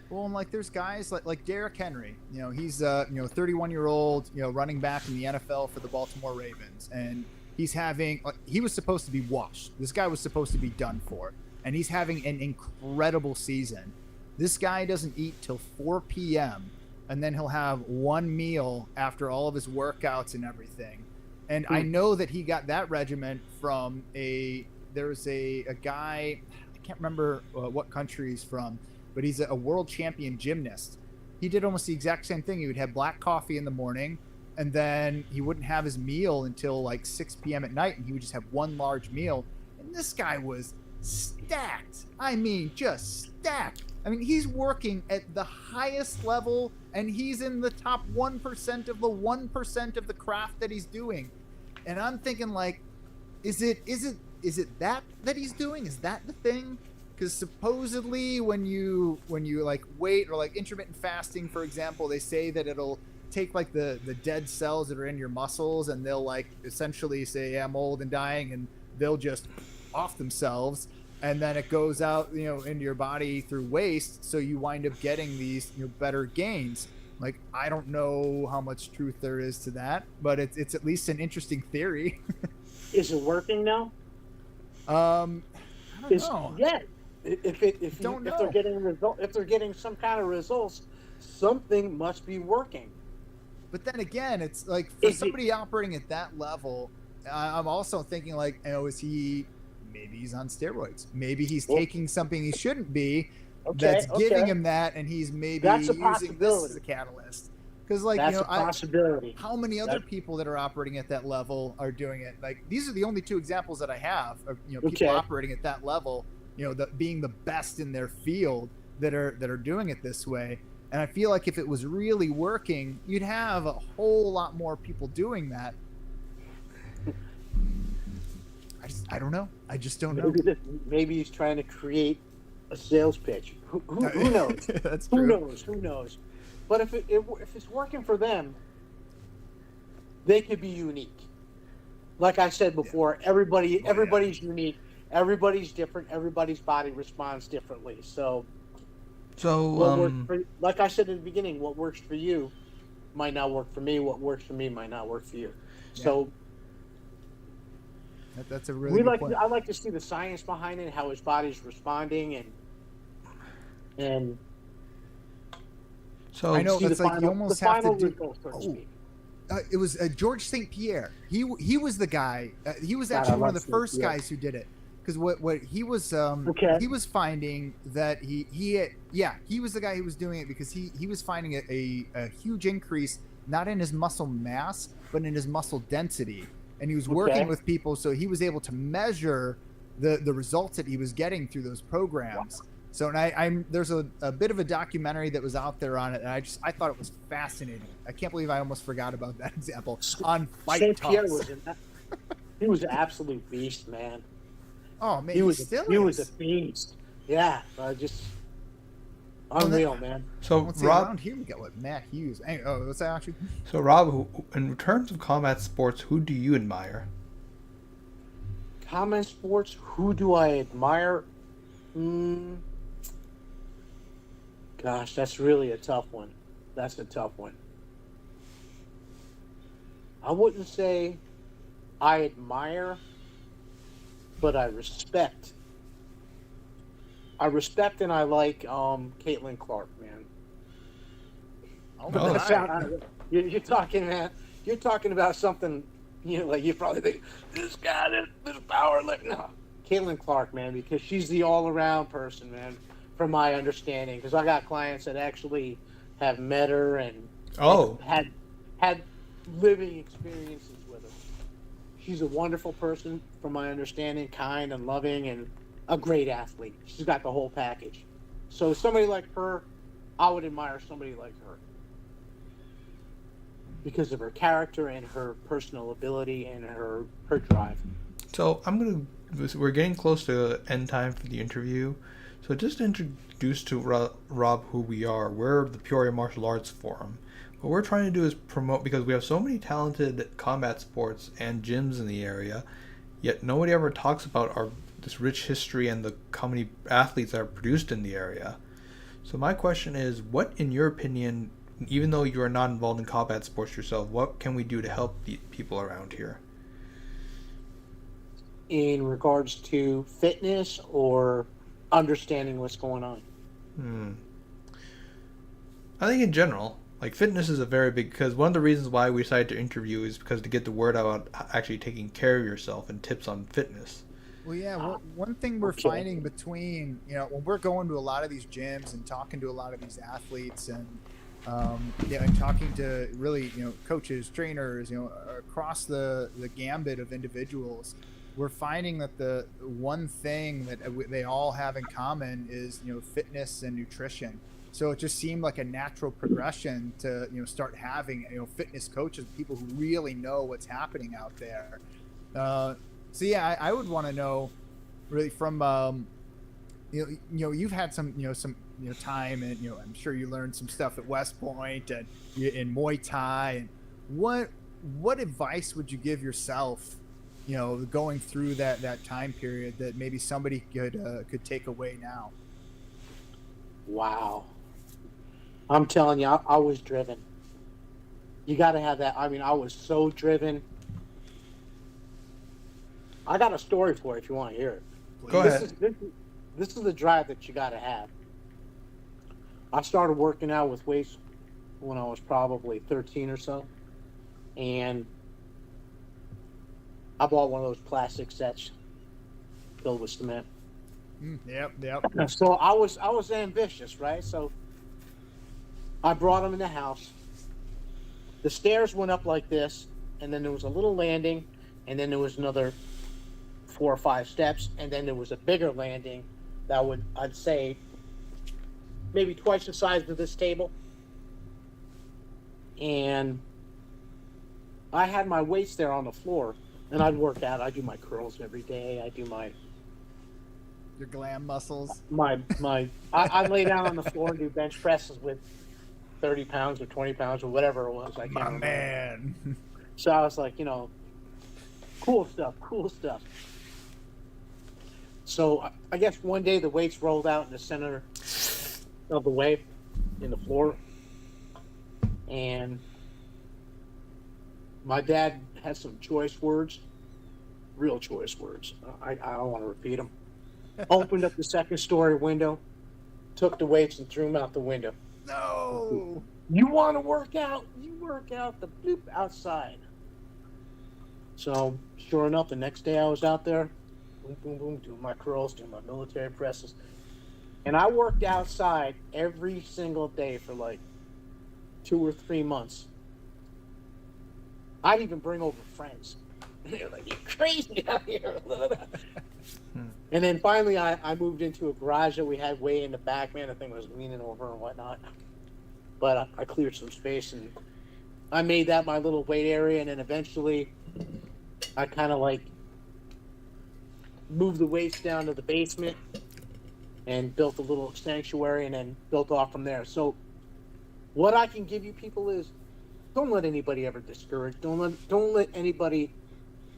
Well, and like there's guys like Derrick Henry, he's 31-year-old, running back in the NFL for the Baltimore Ravens, and he's having he was supposed to be washed. This guy was supposed to be done for, and he's having an incredible season. This guy doesn't eat till 4 p.m. and then he'll have one meal after all of his workouts and everything. And I know that he got that regimen from there's a guy, I can't remember what country he's from, but he's a world champion gymnast. He did almost the exact same thing. He would have black coffee in the morning, and then he wouldn't have his meal until like 6 p.m. at night, and he would just have one large meal. And this guy was stacked. I mean, just stacked. I mean, he's working at the highest level, and he's in the top 1% of the 1% of the craft that he's doing. And I'm thinking, like, is it that he's doing? Is that the thing? Because supposedly when you like weight or like intermittent fasting, for example, they say that it'll take like the dead cells that are in your muscles, and they'll like essentially say, yeah, I'm old and dying, and they'll just off themselves, and then it goes out, you know, into your body through waste, so you wind up getting these, you know, better gains. Like, I don't know how much truth there is to that, but it's at least an interesting theory. Is it working now? I don't know. Yeah. If they're getting some kind of results, something must be working. But then again, it's like for somebody operating at that level, I'm also thinking like, oh, maybe he's on steroids. Maybe he's taking something he shouldn't be. That's giving him that, and he's maybe using this as a catalyst. Because, like, that's you know, a possibility. How many other people that are operating at that level are doing it? Like, these are the only two examples that I have of, you know, people operating at that level, you know, being the best in their field that are doing it this way. And I feel like if it was really working, you'd have a whole lot more people doing that. I don't know. I just don't know. Maybe he's trying to create a sales pitch. Who knows? That's true. Who knows? But if it's working for them, they could be unique. Like I said before, everybody's unique. Everybody's different. Everybody's body responds differently. So like I said in the beginning, what works for you might not work for me. What works for me might not work for you. Yeah. So that's a really good point. I like to see the science behind it, how his body's responding, and so I know it's like you almost have to do. Result, so to speak. It was George St. Pierre. He was the guy. He was actually one of the first guys who did it. Because what he was he was finding that he was the guy who was doing it because he was finding a huge increase not in his muscle mass but in his muscle density, and he was working with people, so he was able to measure the results that he was getting through those programs. Wow. So and there's a bit of a documentary that was out there on it, and I thought it was fascinating. I can't believe I almost forgot about that example on Fight St. Talks. Pierre was in that. He was an absolute beast, man. Oh man, he was a beast. Yeah, just unreal, man. So Rob, around here we got what Matt Hughes. What's that actually? So Rob, in terms of combat sports, who do you admire? Combat sports, who do I admire? Gosh, that's really a tough one. That's a tough one. I wouldn't say I admire, but I respect. I respect and I like Caitlin Clark, man. You're talking, man. You're talking about something, you know, like you probably think this guy, this power, like no. Caitlin Clark, man, because she's the all-around person, man, from my understanding. Because I got clients that actually have met her and had living experiences with her. She's a wonderful person, from my understanding, kind and loving, and a great athlete. She's got the whole package. So somebody like her, I would admire somebody like her because of her character and her personal ability and her drive. So we're getting close to end time for the interview. So just to introduce to Rob who we are. We're the Peoria Martial Arts Forum. What we're trying to do is promote, because we have so many talented combat sports and gyms in the area, yet nobody ever talks about this rich history and how many athletes that are produced in the area. So my question is, what, in your opinion, even though you are not involved in combat sports yourself, what can we do to help the people around here? In regards to fitness or understanding what's going on? I think in general, like fitness is a very big, because one of the reasons why we decided to interview is because to get the word out about actually taking care of yourself and tips on fitness. Well, yeah, one thing we're finding between, you know, when we're going to a lot of these gyms and talking to a lot of these athletes and and talking to really, you know, coaches, trainers, you know, across the gambit of individuals, we're finding that the one thing that they all have in common is, fitness and nutrition. So it just seemed like a natural progression to, start having, fitness coaches, people who really know what's happening out there. So yeah, I would want to know really from, you've had some time, and I'm sure you learned some stuff at West Point and in Muay Thai. And what advice would you give yourself, going through that time period that maybe somebody could take away now? Wow. I'm telling you, I was driven. You got to have that. I mean, I was so driven. I got a story for you if you want to hear it. Go ahead. This is the drive that you got to have. I started working out with weights when I was probably 13 or so. And I bought one of those plastic sets filled with cement. Yep. So I was ambitious, right? So I brought them in the house. The stairs went up like this, and then there was a little landing, and then there was another 4 or 5 steps, and then there was a bigger landing that I'd say, maybe twice the size of this table. And I had my weights there on the floor, and I'd work out. I do my curls every day. I do your glam muscles. I lay down on the floor and do bench presses with 30 pounds or 20 pounds or whatever it was. I can't remember. Man. So I was like, cool stuff. So I guess one day the weights rolled out in the center of the way in the floor. And my dad had some choice words, real choice words. I don't want to repeat them. Opened up the second story window, took the weights and threw them out the window. No. You want to work out? You work out the bloop outside. So sure enough, the next day I was out there, boom, boom, boom, doing my curls, doing my military presses. And I worked outside every single day for like 2 or 3 months. I'd even bring over friends. And they were like, "You're crazy out here." And then finally I moved into a garage that we had way in the back. Man, the thing was leaning over and whatnot. But I cleared some space, and I made that my little weight area. And then eventually I kind of like moved the weights down to the basement and built a little sanctuary, and then built off from there. So what I can give you people is, don't let anybody ever discourage. Don't let anybody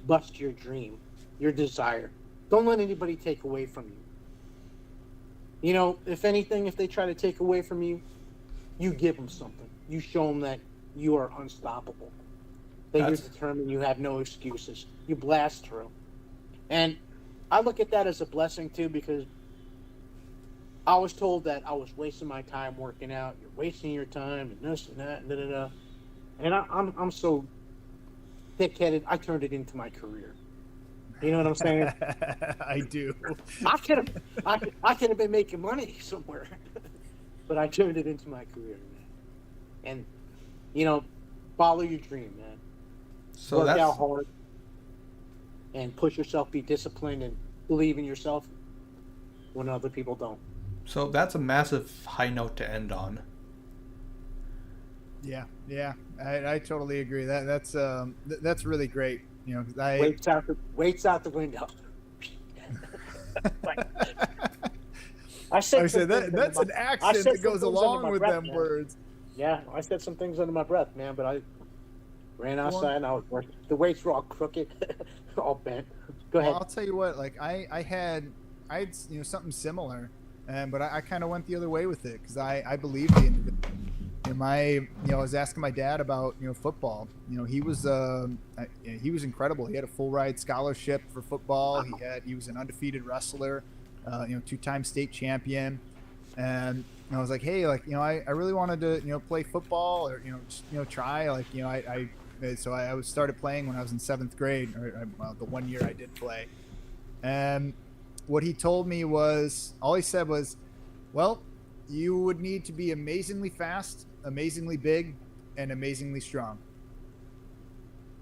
bust your dream, your desire. Don't let anybody take away from you. If anything, if they try to take away from you, you give them something. You show them that you are unstoppable. That you're determined. You have no excuses. You blast through. And I look at that as a blessing too, because I was told that I was wasting my time working out. You're wasting your time, and this and that, and da-da-da. And I'm so thick-headed, I turned it into my career. You know what I'm saying? I do. I could have been making money somewhere, but I turned it into my career, man. And follow your dream, man. So work out hard and push yourself. Be disciplined and believe in yourself when other people don't. So that's a massive high note to end on. Yeah, I totally agree. That's really great. Weights out the window. I said that's an accent that goes along with them words. Yeah, I said some things under my breath, man. But I ran outside and I was working. The weights were all crooked, all bent. Go ahead. I'll tell you what. Like I had something similar, but I kind of went the other way with it because I believed the individual. I was asking my dad about football. He was incredible. He had a full ride scholarship for football. He was an undefeated wrestler, 2-time state champion. And I was like, hey, I really wanted to play football or try. So I started playing when I was in 7th grade, or the 1 year I did play. And what he told me was, all he said was, well, you would need to be amazingly fast, amazingly big, and amazingly strong.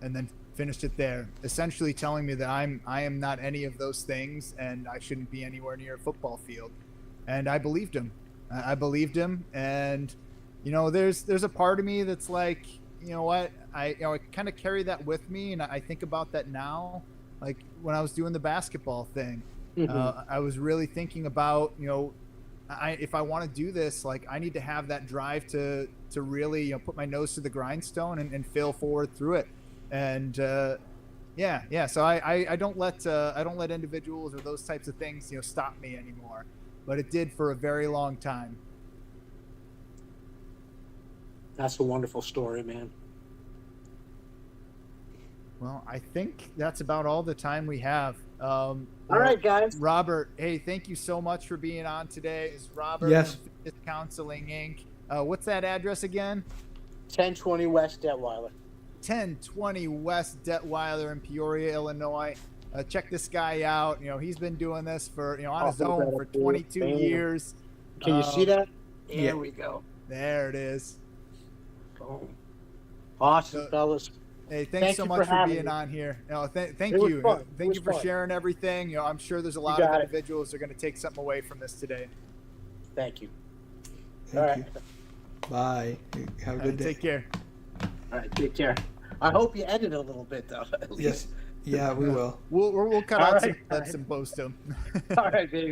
And then finished it there, essentially telling me that I am not any of those things and I shouldn't be anywhere near a football field. And I believed him. I believed him, and you know, there's a part of me that's like, you know what, I kind of carry that with me, and I think about that now. Like when I was doing the basketball thing, I was really thinking about, you know, if I want to do this, like I need to have that drive to really, you know, put my nose to the grindstone and fail forward through it. And yeah. So I don't let individuals or those types of things, you know, stop me anymore. But it did for a very long time. That's a wonderful story, man. Well, I think that's about all the time we have. All right, guys. Robert, hey, thank you so much for being on today. It's Robert Yes. from Fitness Counseling Inc. What's that address again? 1020 West Detweiler. 1020 West Detweiler in Peoria, Illinois. Check this guy out. You know, he's been doing this for, you know, on his own for 22 years. Can you see that? There yeah. we go. There it is. Boom. Awesome, fellas. Hey, Thank thanks so you much for having being me. on here. No, thank It was you. fun. Thank It you was for fun. sharing everything. You know, I'm sure there's a lot got of it. individuals that are going to take something away from this today. Thank you. Thank All right. you. Bye. Have a good day. Take care. All right, take care. I hope you edit a little bit, though. At least. Yes. Yeah, we will. We'll cut All out right, some clips guys. and post them. All right, baby.